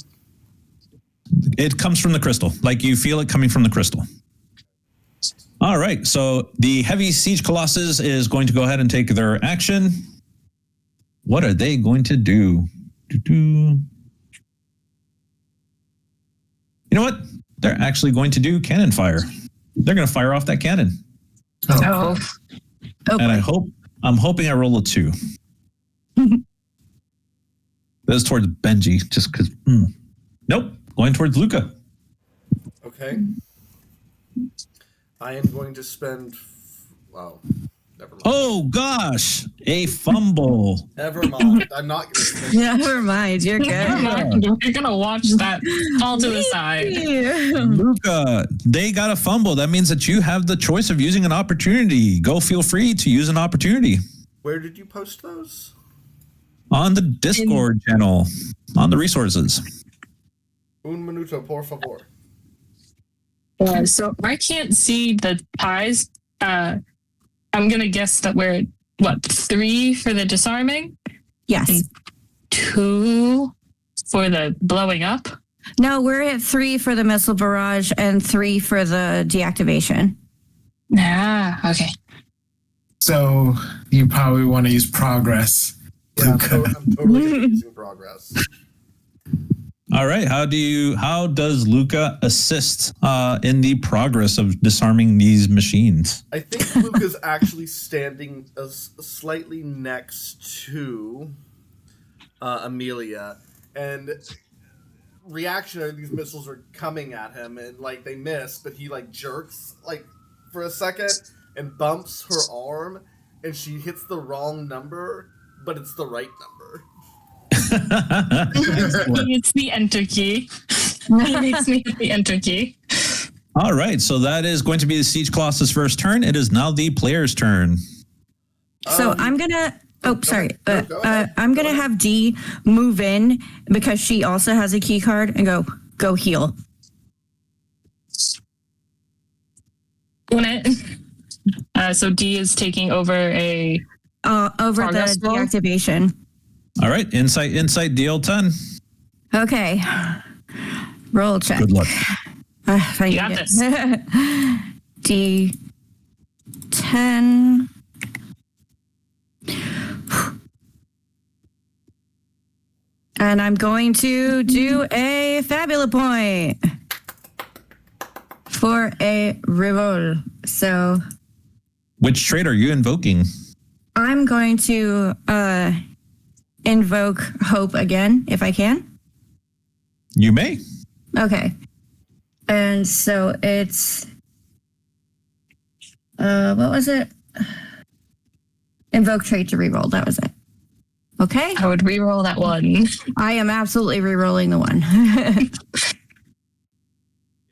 It comes from the crystal. Like you feel it coming from the crystal. All right, so the heavy siege colossus is going to go ahead and take their action. What are they going to do? You know what? They're actually going to do cannon fire. They're going to fire off that cannon. Oh. And I'm hoping I roll a 2. That's towards Benji, just because. Nope, going towards Luca. Okay. I am going to spend. Wow. Never mind. Oh gosh, a fumble. Never mind. I'm not going to spend. Never mind. You're good. You're gonna watch that fall to the side. Luca, they got a fumble. That means that you have the choice of using an opportunity. Go feel free to use an opportunity. Where did you post those? On the Discord channel, on the resources. Un minuto, por favor. So I can't see the ties. I'm gonna guess that we're 3 for the disarming, Yes. 2 for the blowing up. No, we're at 3 for the missile barrage and 3 for the deactivation. Ah, okay. So you probably want to use progress. Yeah, I'm, Luca. I'm totally gonna be using progress. All right. How does Luca assist in the progress of disarming these machines? I think Luca's actually standing slightly next to Amelia, and reactionary, these missiles are coming at him, and like they miss, but he like jerks like for a second and bumps her arm, and she hits the wrong number, but it's the right number. It's the enter key. He makes me hit the enter key. All right. So that is going to be the Siege Colossus' first turn. It is now the player's turn. So I'm gonna. Oh, sorry. go ahead. I'm gonna have Dee move in because she also has a key card and go heal. When it, so D is taking over a. Over the Progress roll? deactivation. All right. Insight, deal 10. Okay. Roll check. Good luck. If I You got need this. it. D10. And I'm going to do a Fabula point for a reroll. So Which trait are you invoking? I'm going to invoke hope again, if I can. You may. Okay. And so it's what was it? Invoke trait to reroll. That was it. Okay. I would re-roll that one. I am absolutely re-rolling the one.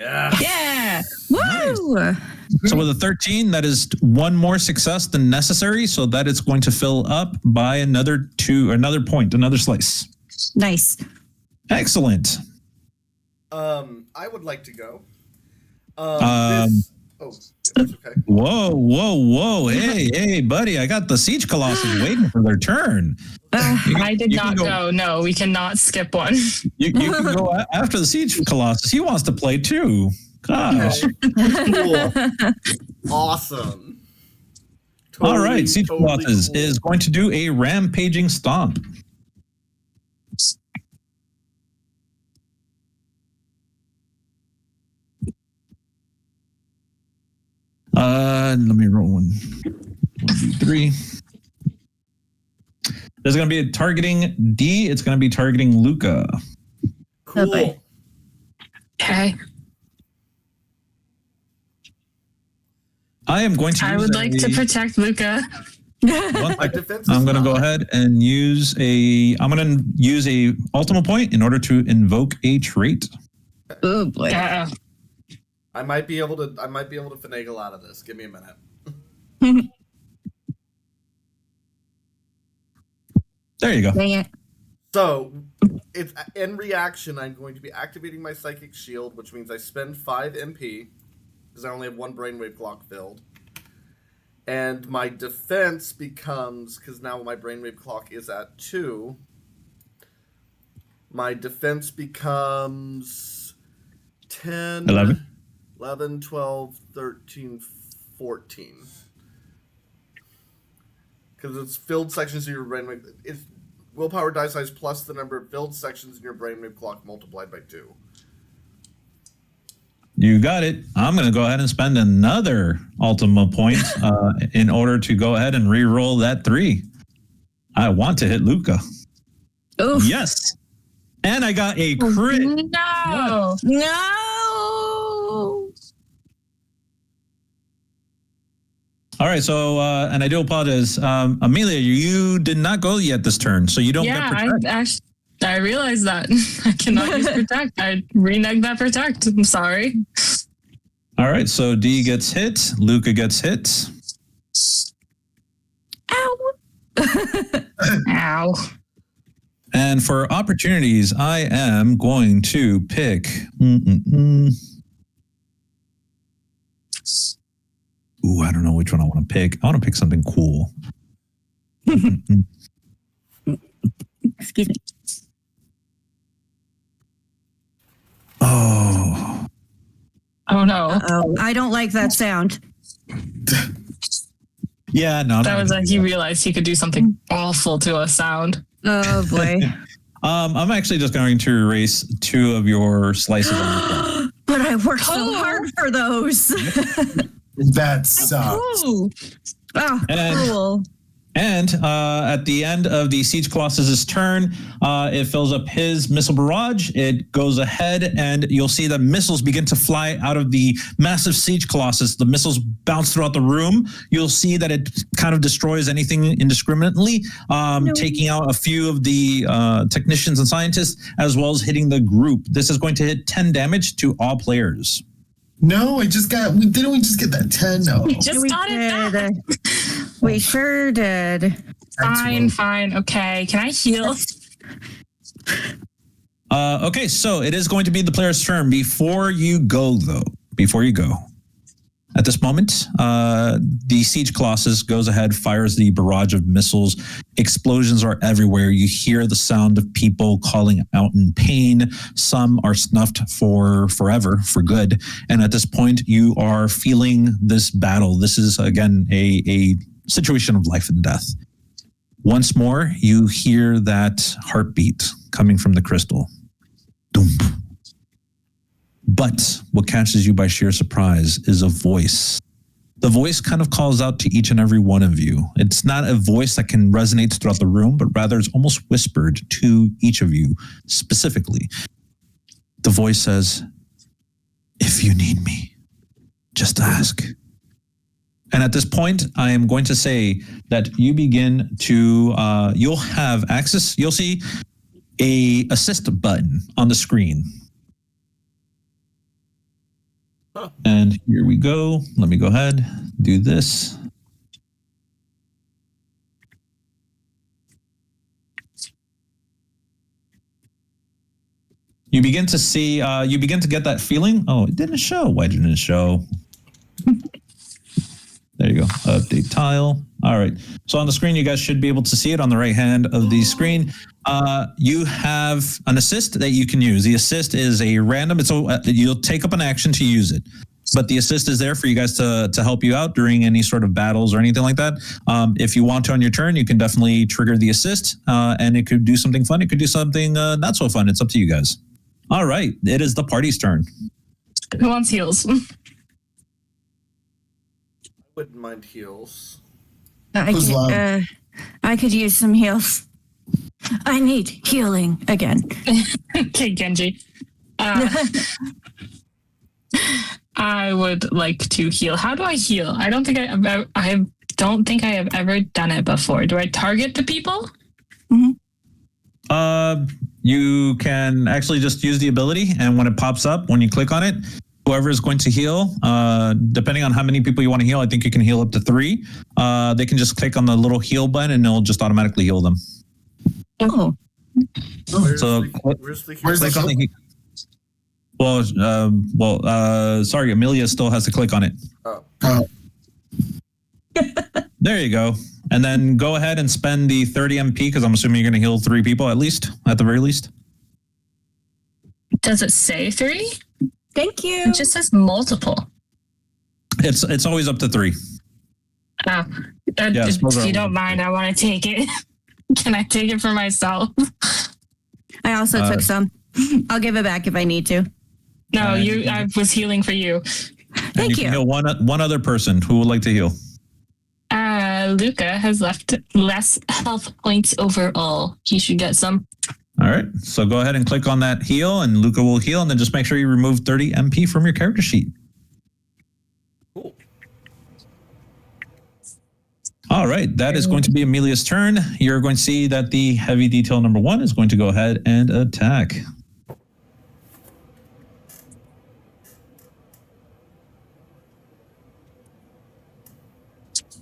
Yeah. Yeah. Woo! So with a 13, that is one more success than necessary, so that it's going to fill up by another point, another slice. Nice. Excellent. I would like to go. That's okay. Whoa. Hey, buddy, I got the Siege Colossus waiting for their turn. I did you can not go. No, we cannot skip one. You can go after the Siege Colossus. He wants to play too. Gosh. Cool. Awesome. All right, Siege totally Colossus cool. is going to do a rampaging stomp. Let me roll one. 3. There's going to be a targeting D. It's going to be targeting Luca. Cool. Okay. Okay. I am going to. I would like to protect Luca. My defense is I'm going to go fine. ahead and use a. I'm going to use a Ultima point in order to invoke a trait. Oh boy. Uh, I might be able to finagle out of this. Give me a minute. There you go. Dang it. So, it's in reaction. I'm going to be activating my psychic shield, which means I spend 5 MP because I only have 1 brainwave clock filled, and my defense becomes, because now my brainwave clock is at 2. My defense becomes 10, 11, 12, 13, 14. Because it's filled sections of your brainwave. It's willpower die size plus the number of filled sections in your brainwave clock multiplied by 2. You got it. I'm going to go ahead and spend another Ultima point in order to go ahead and re-roll that 3. I want to hit Luca. Oof. Yes. And I got a crit. no. No. All right. So, and I do apologize. Amelia, you did not go yet this turn, so you don't Yeah, get protect. I realized that. I cannot use protect. I reneged that protect. I'm sorry. All right. So D gets hit. Luca gets hit. Ow. Ow. And for opportunities, I am going to pick. Ooh, I don't know which one I want to pick. I want to pick something cool. Excuse me. Oh. Oh no. Oh, I don't like that sound. Yeah, no. That was he realized he could do something awful to a sound. Oh boy. I'm actually just going to erase 2 of your slices. But I worked so hard for those. That sucks. Ooh. Oh, And- cool. And at the end of the Siege Colossus's turn, it fills up his missile barrage. It goes ahead, and you'll see that missiles begin to fly out of the massive Siege Colossus. The missiles bounce throughout the room. You'll see that it kind of destroys anything indiscriminately, taking out a few of the technicians and scientists, as well as hitting the group. This is going to hit 10 damage to all players. No, we just get that 10? No. We just got it back. We sure did. Fine. Okay. Can I heal? Okay, so it is going to be the player's turn. Before you go, at this moment, the Siege Colossus goes ahead, fires the barrage of missiles. Explosions are everywhere. You hear the sound of people calling out in pain. Some are snuffed for forever, for good. And at this point, you are feeling this battle. This is, again, a situation of life and death. Once more, you hear that heartbeat coming from the crystal. Doom. But what catches you by sheer surprise is a voice. The voice kind of calls out to each and every one of you. It's not a voice that can resonate throughout the room, but rather it's almost whispered to each of you specifically. The voice says, "If you need me, just ask." And at this point, I am going to say that you begin to, you'll have access, you'll see a assist button on the screen. And here we go. Let me go ahead, do this. You begin to see, you begin to get that feeling. Oh, it didn't show. Why didn't it show? There you go. Update tile. All right. So on the screen, you guys should be able to see it on the right hand of the screen. You have an assist that you can use. The assist is a random. You'll take up an action to use it, but the assist is there for you guys to help you out during any sort of battles or anything like that. If you want to on your turn, you can definitely trigger the assist, and it could do something fun. It could do something not so fun. It's up to you guys. All right. It is the party's turn. Who wants heals? Wouldn't mind heals. I could use some heals. I need healing again. Okay, Genji. I would like to heal. How do I heal? I don't think I have ever done it before. Do I target the people? You can actually just use the ability, and when it pops up, when you click on it, whoever is going to heal, depending on how many people you want to heal, I think you can heal up to 3. They can just click on the little heal button, and it'll just automatically heal them. Oh. Where's So the click on the sorry, Amelia still has to click on it. Oh. There you go. And then go ahead and spend the 30 MP, because I'm assuming you're going to heal 3 people at the very least. Does it say 3? Thank you. It just says multiple. It's always up to 3. Oh, if you don't mind, I want to take it. Can I take it for myself? I also took some. I'll give it back if I need to. No, I was healing for you. Thank you. Can heal one other person. Who would like to heal? Luca has left less health points overall. He should get some. All right. So go ahead and click on that heal, and Luca will heal, and then just make sure you remove 30 MP from your character sheet. Cool. All right. That is going to be Amelia's turn. You're going to see that the heavy detail number 1 is going to go ahead and attack.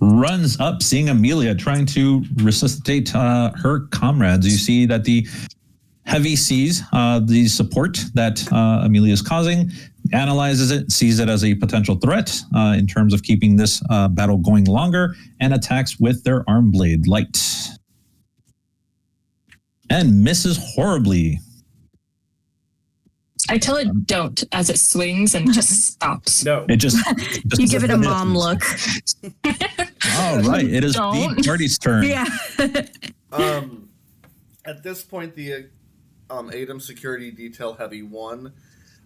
Runs up, seeing Amelia trying to resuscitate her comrades. You see that the heavy sees the support that Amelia is causing, analyzes it, sees it as a potential threat in terms of keeping this battle going longer, and attacks with their arm blade light. And misses horribly. I tell it don't as it swings and just stops. No. It just You give it a mom look. All right. It is Don't. the party's turn. Yeah. At this point, the ADAM security detail heavy 1,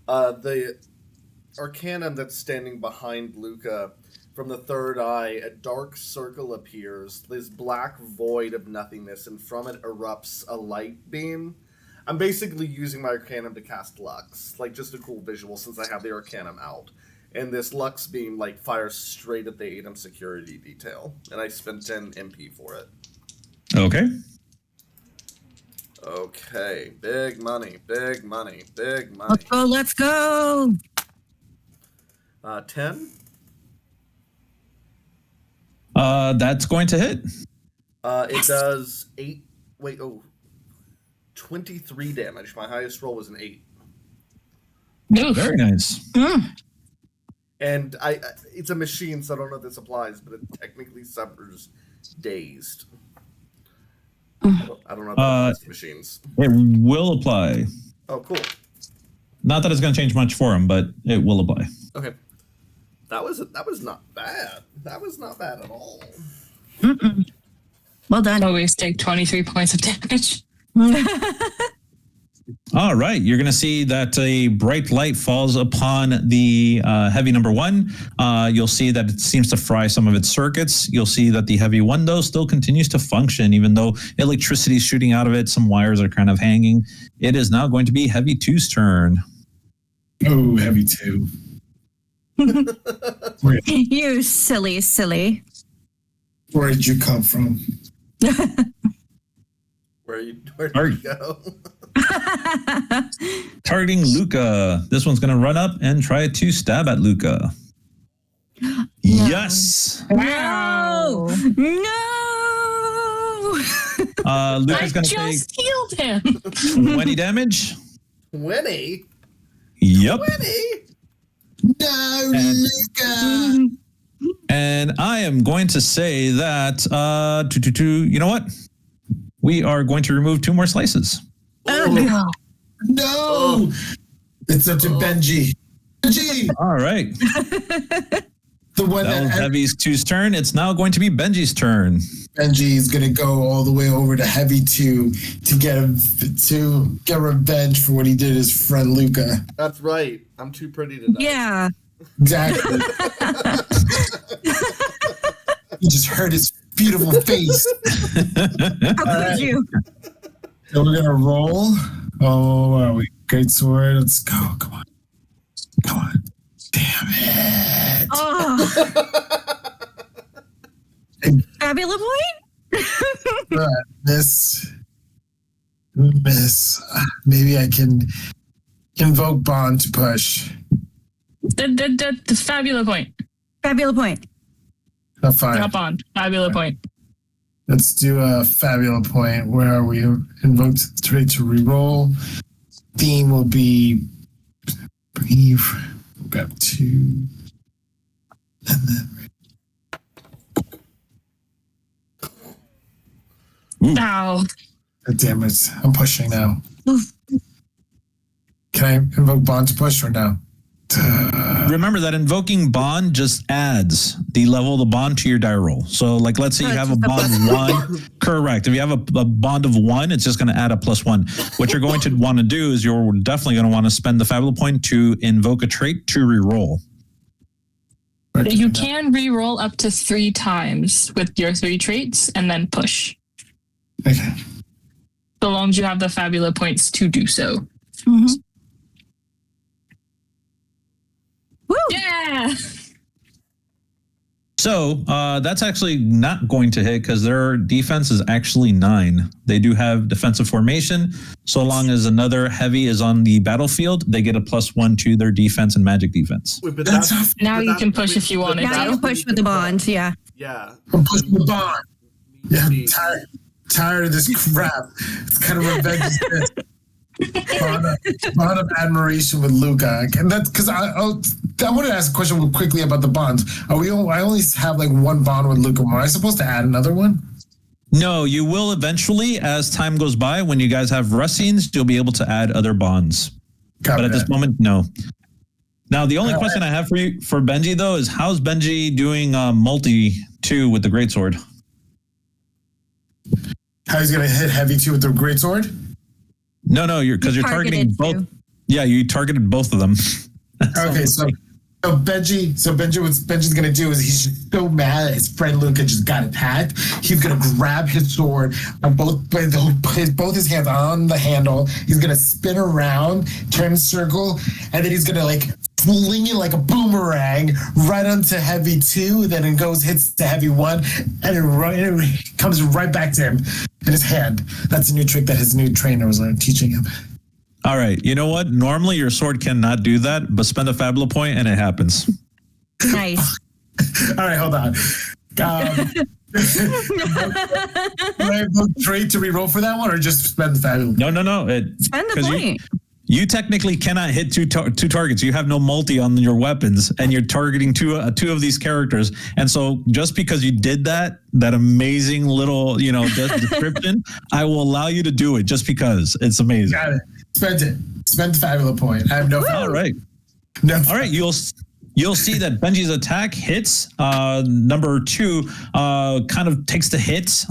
the Arcanum that's standing behind Luca, from the third eye, a dark circle appears, this black void of nothingness, and from it erupts a light beam. I'm basically using my Arcanum to cast Lux, like just a cool visual since I have the Arcanum out. And this Lux beam like fires straight at the ADAM security detail, and I spent 10 MP for it. Okay. Okay, big money, big money, big money. Let's go. Let's go. 10. That's going to hit. It does 23 damage. My highest roll was an 8. Oof. Very nice. And it's a machine, so I don't know if this applies, but it technically suffers dazed. I don't know if that applies to machines. It will apply. Oh, cool. Not that it's going to change much for him, but it will apply. Okay. That was not bad. That was not bad at all. Well done. Always take 23 points of damage. All right. You're going to see that a bright light falls upon the heavy number 1. You'll see that it seems to fry some of its circuits. You'll see that the heavy 1, though, still continues to function, even though electricity is shooting out of it. Some wires are kind of hanging. It is now going to be heavy 2's turn. Oh, heavy 2. You silly. Where did you come from? Where did you go? Targeting Luca. This one's going to run up and try to stab at Luca. Yes. No. Luca's I going to take just healed him. 20 damage. 20? Yep. 20? No, Luca. And I am going to say that, you know what? We are going to remove 2 more slices. Oh, No. It's up to Benji. Benji, All right. the one That was that Heavy's 2's turn. It's now going to be Benji's turn. Benji is gonna go all the way over to Heavy 2 to get revenge for what he did to his friend Luca. That's right. I'm too pretty to die. yeah. Exactly. He just hurt his beautiful face. How could you? So we're gonna roll. Oh, are we? Great sword. Let's go. Come on. Come on. Damn it. Oh. Fabula point? Miss. Maybe I can invoke bond to push. The Fabula point. Fabula point. Oh, fine. Hop on. Fabula point. Let's do a Fabula point. Where are we? Invoked trait to reroll. Theme will be brief. We'll grab 2. And then Ow. God damn it. I'm pushing now. Oof. Can I invoke bond to push or no? Remember that invoking bond just adds the level of the bond to your die roll. So, like, let's say you have a bond of 1. Correct. If you have a bond of 1, it's just going to add a +1. What you're going to want to do is you're definitely going to want to spend the Fabula point to invoke a trait to reroll. You can re-roll up to 3 times with your 3 traits and then push. Okay. So long as you have the Fabula points to do so. Mm-hmm. Woo! Yeah. So that's actually not going to hit because their defense is actually 9. They do have defensive formation. So long as another heavy is on the battlefield, they get a +1 to their defense and magic defense. Wait, but That's that's, Now but you that- can push if you wanted Now you to. can push with the bond, yeah. Yeah. I'm pushing the bond. Yeah, I'm Jeez. tired of this crap. It's kind of revenge is this. Bond of admiration with Luca, and that's because I wanted to ask a question quickly about the bonds. I only have like 1 bond with Luca. Am I supposed to add another one? No, you will eventually, as time goes by, when you guys have rest scenes, you'll be able to add other bonds. But at this moment, no. Now, the only question I have for you, for Benji, though, is how's Benji doing multi 2 with the greatsword? How he's going to hit heavy 2 with the greatsword? No, you're targeting both. Too. Yeah, you targeted both of them. Okay, so Benji's gonna do is he's just so mad that his friend Luca just got attacked. He's gonna grab his sword on both his hands on the handle. He's gonna spin around, turn in circle, and then he's gonna like fling it like a boomerang right onto heavy 2. Then it hits the heavy 1, and it comes right back to him in his hand. That's a new trick that his new trainer was teaching him. All right. You know what? Normally your sword cannot do that, but spend a Fabula point and it happens. Nice. All right, hold on. Do I have no trade to reroll for that one, or just spend the Fabula? No. Spend the point. You technically cannot hit two targets. You have no multi on your weapons, and you're targeting two of these characters. And so, just because you did that amazing little description, I will allow you to do it just because it's amazing. Got it. Spend it. Spend the Fabula point. I have no. All right. No. All right. You'll see that Benji's attack hits. Number 2 kind of takes the hit.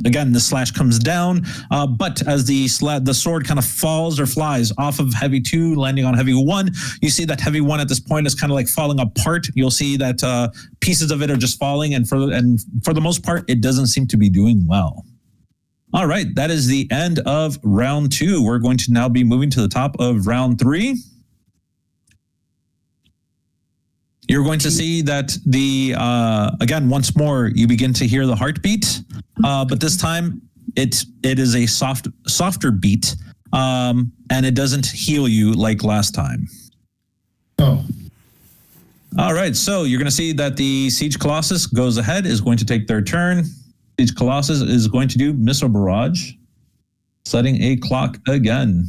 Again, the slash comes down, but as the sword kind of falls or flies off of heavy 2, landing on heavy 1, you see that heavy 1 at this point is kind of like falling apart. You'll see that pieces of it are just falling, and for the most part, it doesn't seem to be doing well. All right, that is the end of round 2. We're going to now be moving to the top of round 3. You're going to see that again, once more, you begin to hear the heartbeat, but this time it is a softer beat, and it doesn't heal you like last time. Oh. All right, so you're going to see that the Siege Colossus goes ahead, is going to take their turn. Siege Colossus is going to do Missile Barrage, setting a clock again.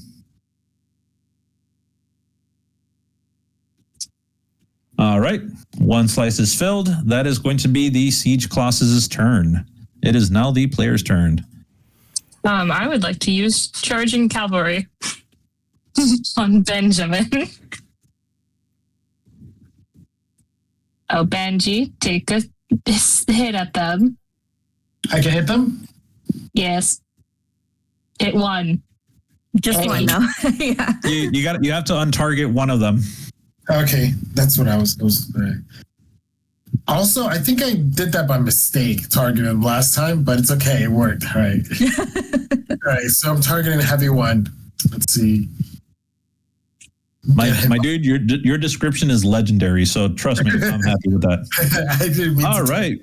All right, 1 slice is filled. That is going to be the Siege Colossus's turn. It is now the player's turn. I would like to use Charging Cavalry on Benjamin. Benji, take a hit at them. I can hit them? Yes. Hit 1. Just one, though. Yeah. You have to untarget one of them. Okay, that's what I was supposed to say. Also, I think I did that by mistake, targeting him last time, but it's okay. It worked. All right. All right, so I'm targeting a heavy 1. Let's see. My dude, your description is legendary, so trust me, I'm happy with that. I didn't mean All right.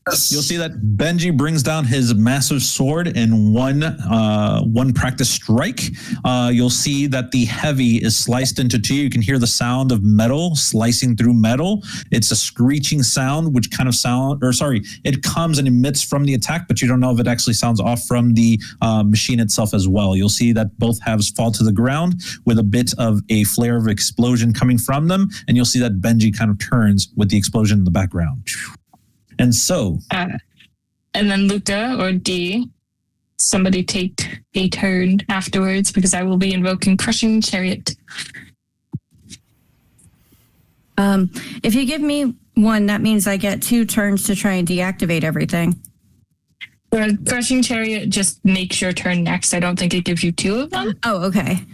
You'll see that Benji brings down his massive sword in one practice strike. You'll see that the heavy is sliced into 2. You can hear the sound of metal slicing through metal. It's a screeching sound, which kind of it comes and emits from the attack, but you don't know if it actually sounds off from the machine itself as well. You'll see that both halves fall to the ground with a bit of a flare of explosion coming from them, and you'll see that Benji kind of turns with the explosion in the background. And so... and then Luca or D, somebody take a turn afterwards, because I will be invoking Crushing Chariot. If you give me 1, that means I get 2 turns to try and deactivate everything. Crushing Chariot just makes your turn next. I don't think it gives you 2 of them. Oh, okay.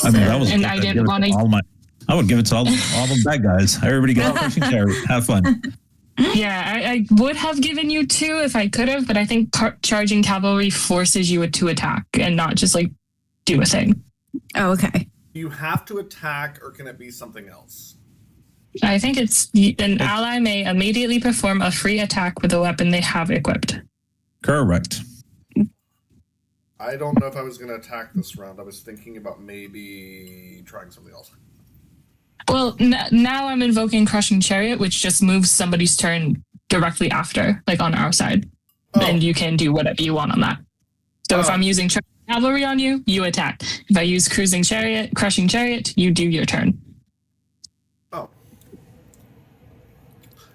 I mean, that was... And I didn't want to... I would give it to all the bad guys. Everybody get Crushing Chariot. Have fun. Yeah, I would have given you 2 if I could have, but I think Charging Cavalry forces you to attack and not just like do a thing. Oh, okay. You have to attack, or can it be something else? I think it's an ally may immediately perform a free attack with a weapon they have equipped. Correct. I don't know if I was going to attack this round. I was thinking about maybe trying something else. Well, now I'm invoking Crushing Chariot, which just moves somebody's turn directly after, like on our side. Oh. And you can do whatever you want on that. So if I'm using Cavalry on you, you attack. If I use Crushing Chariot, you do your turn. Oh.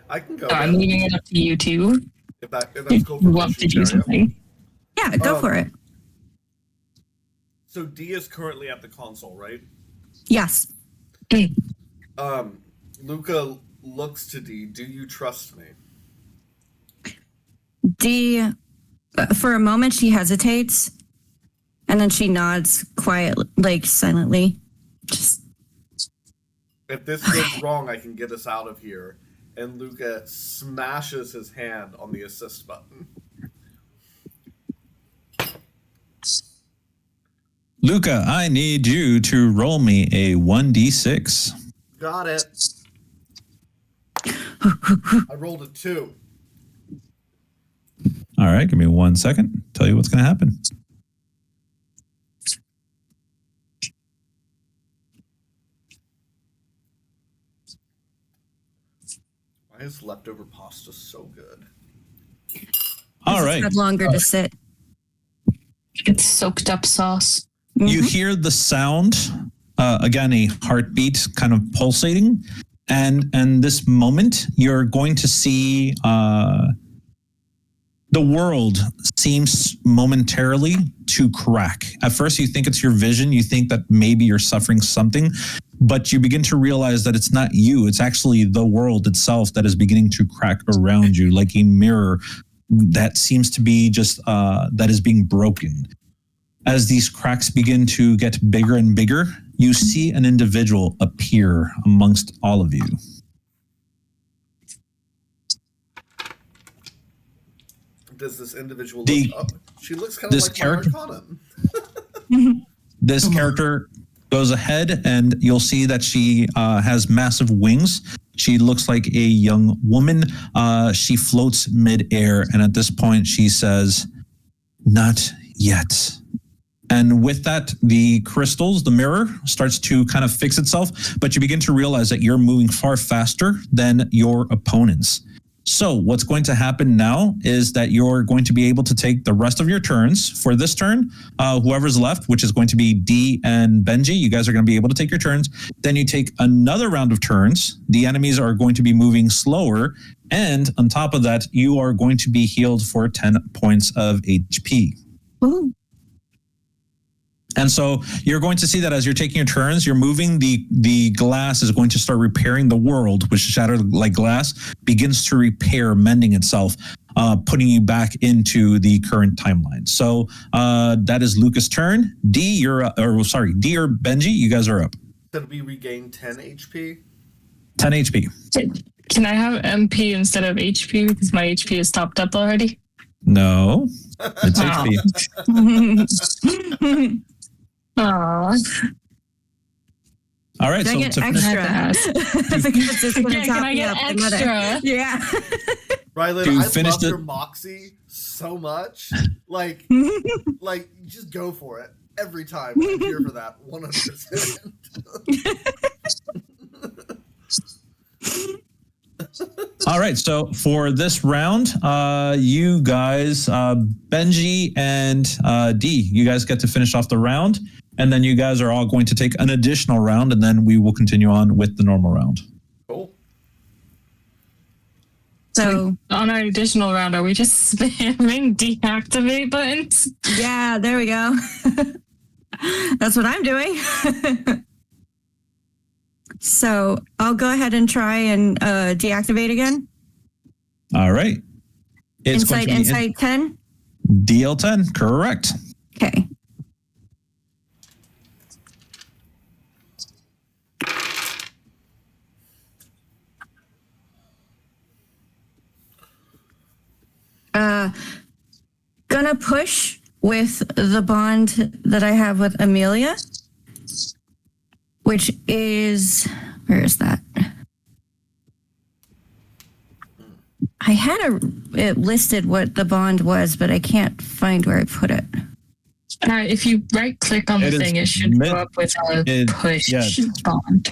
I can go. So I'm leaving it up to you two. If that's cool You for want to do Crushing Chariot. something. Yeah, go for it. So D is currently at the console, right? Yes. Luca looks to D. Do you trust me? D, for a moment, she hesitates, and then she nods quietly, like silently. Just If this goes wrong, I can get us out of here. And Luca smashes his hand on the assist button. Luca, I need you to roll me a 1d6. Got it. I rolled a 2. All right, give me 1 second. Tell you what's going to happen. Why is leftover pasta so good? All it's right. had longer to sit. It's soaked up sauce. You hear the sound, again, a heartbeat kind of pulsating. And this moment, you're going to see the world seems momentarily to crack. At first, you think it's your vision. You think that maybe you're suffering something, but you begin to realize that it's not you. It's actually the world itself that is beginning to crack around you like a mirror that seems to be just, that is being broken. As these cracks begin to get bigger and bigger, you see an individual appear amongst all of you. Does this individual The- look up? She looks kind of this like character- my Arcanum. This character goes ahead, and you'll see that she has massive wings. She looks like a young woman. She floats midair, and at this point, she says, "Not yet." And with that, the crystals, the mirror, starts to kind of fix itself, but you begin to realize that you're moving far faster than your opponents. So what's going to happen now is that you're going to be able to take the rest of your turns. For this turn, whoever's left, which is going to be D and Benji, you guys are going to be able to take your turns. Then you take another round of turns. The enemies are going to be moving slower. And on top of that, you are going to be healed for 10 points of HP. Ooh. And so you're going to see that as you're taking your turns, you're moving, the glass is going to start repairing the world, which is shattered like glass, begins to repair, mending itself, putting you back into the current timeline. So that is Lucas' turn. D or Benji, you guys are up. Did we regain 10 HP? 10 HP. Can I have MP instead of HP because my HP is topped up already? No, it's HP. Aww. All right, Can I so get to finish, extra? Because it's gonna Yeah, top can I me get up another- extra? Yeah. Rylan, To I finish love the- your moxie so much. Like, just go for it every time. I'm here for that 100%. all right, so for this round, you guys, Benji and D, you guys get to finish off the round, and then you guys are all going to take an additional round, and then we will continue on with the normal round. Cool. So On our additional round, are we just spamming deactivate buttons? yeah, there we go. That's what I'm doing. So I'll go ahead and try and deactivate again. All right. It's going to be Insight 10. DL10, correct. Okay. Gonna push with the bond that I have with Amelia, which is, where is that? I had it listed what the bond was, but I can't find where I put it. If you right click on the It is thing, it should mid- go up with a it- push yeah. bond.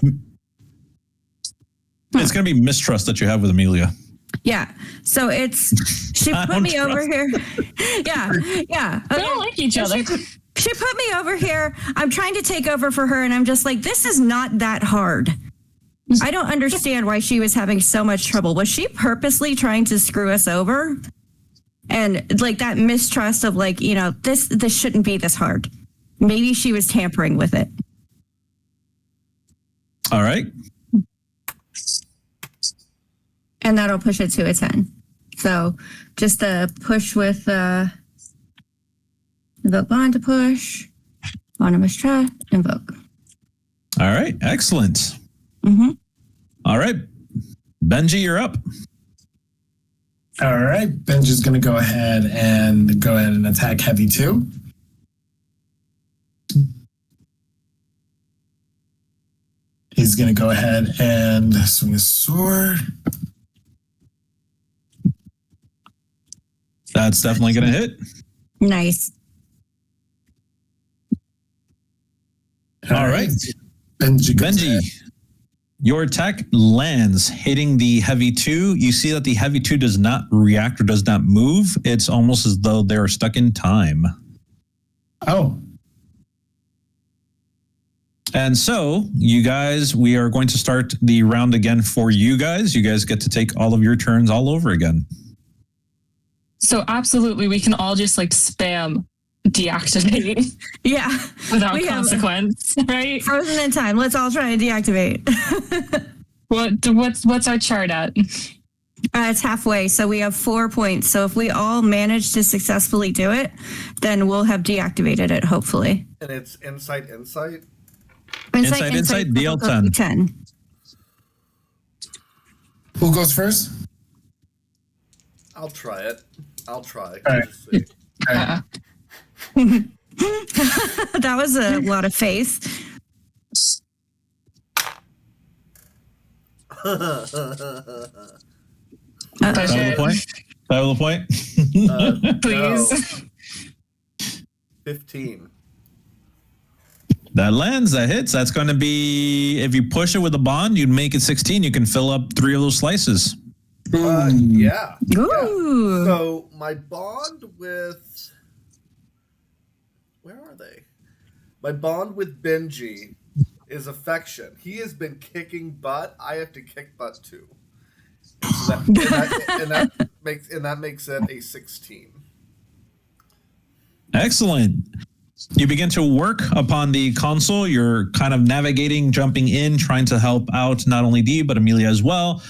It's going to be mistrust that you have with Amelia. Yeah. So it's, she I put don't me over trust. here. Yeah. They don't like each other. She put me over here. I'm trying to take over for her, and I'm just like, this is not that hard. I don't understand why she was having so much trouble. Was she purposely trying to screw us over? And like that mistrust of like, this shouldn't be this hard. Maybe she was tampering with it. All right. And that'll push it to a 10. So just a push with the bond to push, anonymous chat, invoke. All right. Excellent. Mm-hmm. All right. Benji, you're up. All right, Benji's going to go ahead and attack Heavy 2. He's going to go ahead and swing his sword. That's definitely going to hit. Nice. All right. Benji, your attack lands, hitting the Heavy 2. You see that the Heavy 2 does not react or does not move. It's almost as though they're stuck in time. Oh. And so, you guys, we are going to start the round again for you guys. You guys get to take all of your turns all over again. So absolutely, we can all just like spam deactivate Yeah. without We have- consequence, right? Frozen in time. Let's all try to deactivate. What's our chart at? It's halfway, so we have 4 points. So if we all manage to successfully do it, then we'll have deactivated it, hopefully. And it's insight. Insight, DL 10. 10. Who goes first? I'll try it. All right. Just see. All right. That was a lot of faith. Title point? Title point? Please. No. 15. That lands, that hits. That's going to be, if you push it with a bond, you'd make it 16. You can fill up 3 of those slices. Yeah. Ooh. So my bond with, where are they? My bond with Benji is affection. He has been kicking butt. I have to kick butt too. So that makes it a 16. Excellent. You begin to work upon the console. You're kind of navigating, jumping in, trying to help out not only Dee, but Amelia as well,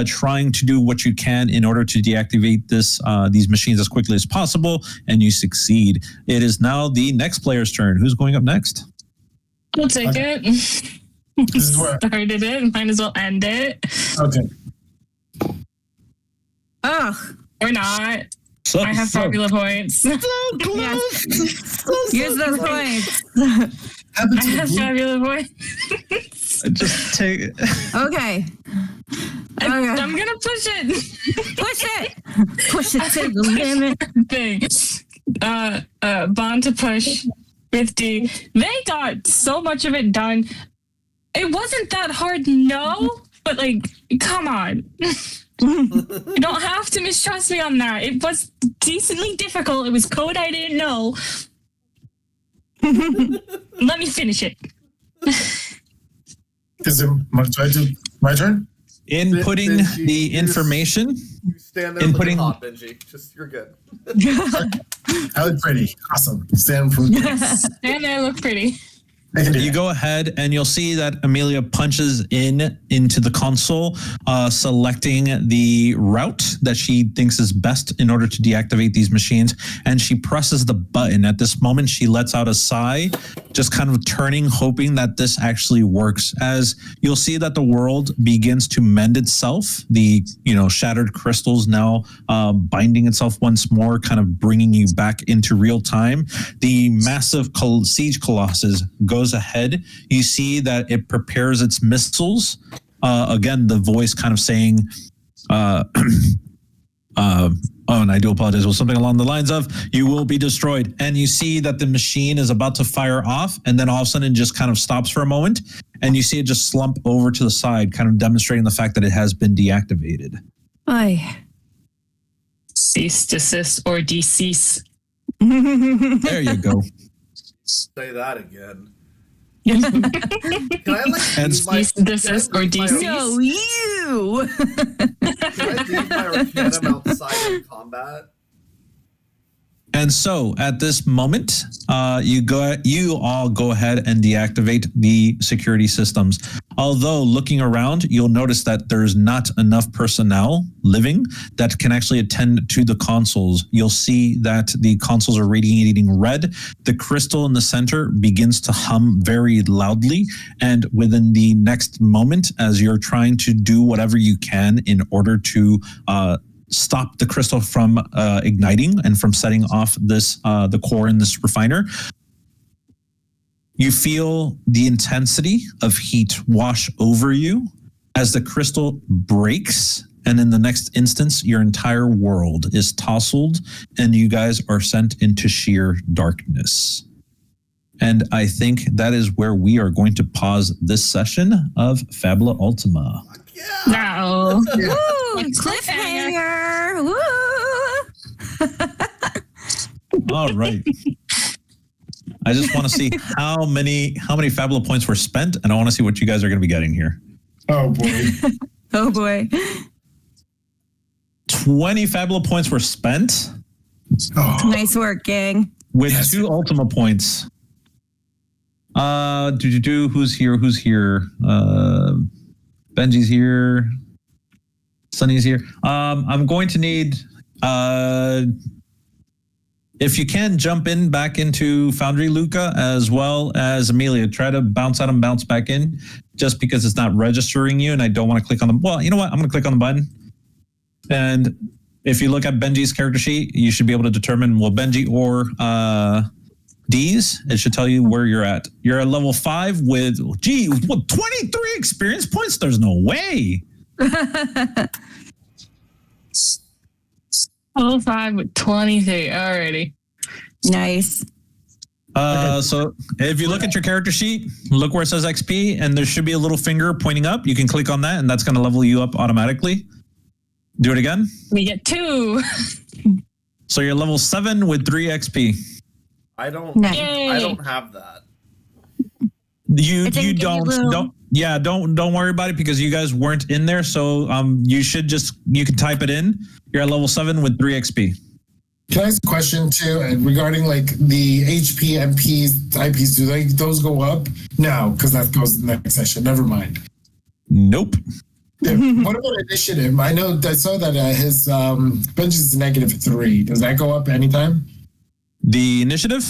trying to do what you can in order to deactivate these machines as quickly as possible, and you succeed. It is now the next player's turn. Who's going up next? We'll take it. This is where. Started it. Might as well end it. Okay. Ugh. Or not. So, I have Fabula points. Yes. Use those points. I have Fabula points. just take it. Okay. I'm gonna push it. Push it. Push it to the limit. Thing. Bond to push with D. They got so much of it done. It wasn't that hard, no, but like, come on. You don't have to mistrust me on that. It was decently difficult. It was code I didn't know. Let me finish it. Is it my turn? Inputting Benji, the you information. You stand there Inputting- looking hot, Benji. Just, you're good. I look pretty. Awesome. Stand for. And I look pretty. I can do You that. go ahead and you'll see that Amelia punches into the console, selecting the route that she thinks is best in order to deactivate these machines. And she presses the button. At this moment, she lets out a sigh, just kind of turning, hoping that this actually works. As you'll see that the world begins to mend itself. The shattered crystals now binding itself once more, kind of bringing you back into real time. The massive siege colossus goes ahead. You see that it prepares its missiles. Again, the voice kind of saying, and I do apologize, was something along the lines of, you will be destroyed. And you see that the machine is about to fire off, and then all of a sudden it just kind of stops for a moment, and you see it just slump over to the side, kind of demonstrating the fact that it has been deactivated. Oy. Cease, desist, or decease. There you go. Say that again. Can Can I And leave my, cease, desist, or decease? No, you. Can I leave my Arcanum outside of combat? And so at this moment, you all go ahead and deactivate the security systems. Although looking around, you'll notice that there's not enough personnel living that can actually attend to the consoles. You'll see that the consoles are radiating red. The crystal in the center begins to hum very loudly. And within the next moment, as you're trying to do whatever you can in order to stop the crystal from igniting and from setting off this the core in this refiner, you feel the intensity of heat wash over you as the crystal breaks, and in the next instance, your entire world is tousled and you guys are sent into sheer darkness. And I think that is where we are going to pause this session of Fabula Ultima. No. Woo! Cliffhanger! Woo! All right. I just want to see how many Fabula points were spent, and I want to see what you guys are going to be getting here. Oh boy. Oh boy. 20 Fabula points were spent Oh, Nice work, gang. with Yes. 2 Ultima points. Who's here? Benji's here. Sunny's here. I'm going to need if you can jump in back into Foundry, Luca, as well as Amelia. Try to bounce out and bounce back in, just because it's not registering you, and I don't want to click on the. Well, you know what? I'm going to click on the button, and if you look at Benji's character sheet, you should be able to determine Benji or D's. It should tell you where you're at. You're at level 5 with 23 experience points. There's no way. Level 5 with 23. Alrighty. Nice. So if you look at your character sheet, look where it says XP, and there should be a little finger pointing up. You can click on that, and that's going to level you up automatically. Do it again. We get 2. So you're level 7 with 3 XP. I don't Yay. have that. You It didn't give you don't don't worry about it, because you guys weren't in there. So you can type it in. You're at level 7 with 3 XP. Can I ask a question too regarding like the HP, MPs, IPs? Do those go up? No, because that goes in the next session. Never mind. Nope. Yeah. What about initiative? I saw that his Benji's -3. Does that go up anytime? The initiative?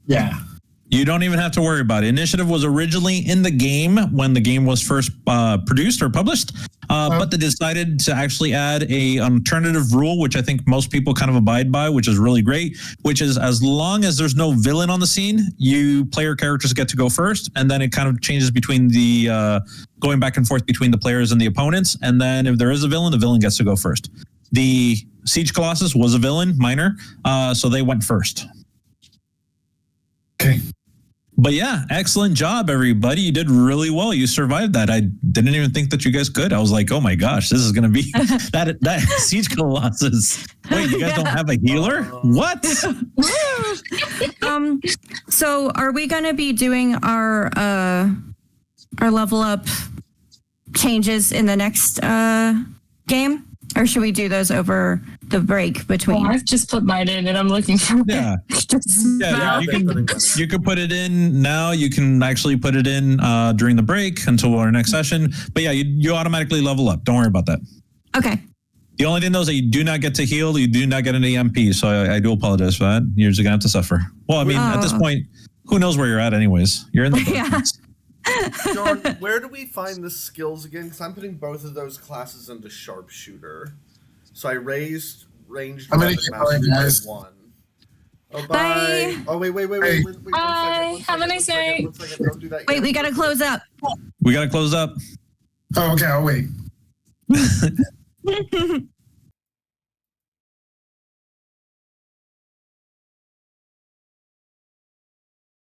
Yeah. You don't even have to worry about it. Initiative was originally in the game when the game was first produced or published, but they decided to actually add an alternative rule, which I think most people kind of abide by, which is really great, which is as long as there's no villain on the scene, player characters get to go first, and then it kind of changes between the going back and forth between the players and the opponents, and then if there is a villain, the villain gets to go first. The Siege Colossus was a villain, minor, so they went first. Okay. But yeah, excellent job, everybody. You did really well. You survived that. I didn't even think that you guys could. I was like, oh my gosh, this is going to be that Siege Colossus. Wait, you guys don't have a healer? What? So are we going to be doing our level up changes in the next game? Or should we do those over the break between? Well, I've just put mine in and I'm looking for Yeah. Wow. You can put it in now. You can actually put it in during the break until our next session. But yeah, you automatically level up. Don't worry about that. Okay. The only thing though is that you do not get to heal. You do not get an EMP. So I do apologize for that. You're just going to have to suffer. Well, I mean, at this point, who knows where you're at anyways? You're in the darkness. John, where do we find the skills again? Because I'm putting both of those classes into sharpshooter. So I raised ranged I'm gonna weapon get mastery going, by guys. 1. Oh, bye. Bye. Oh, wait. Bye. Have a nice night. One second. Don't do that Wait, yet. we got to close up. We got to close up. Oh, okay. I'll wait.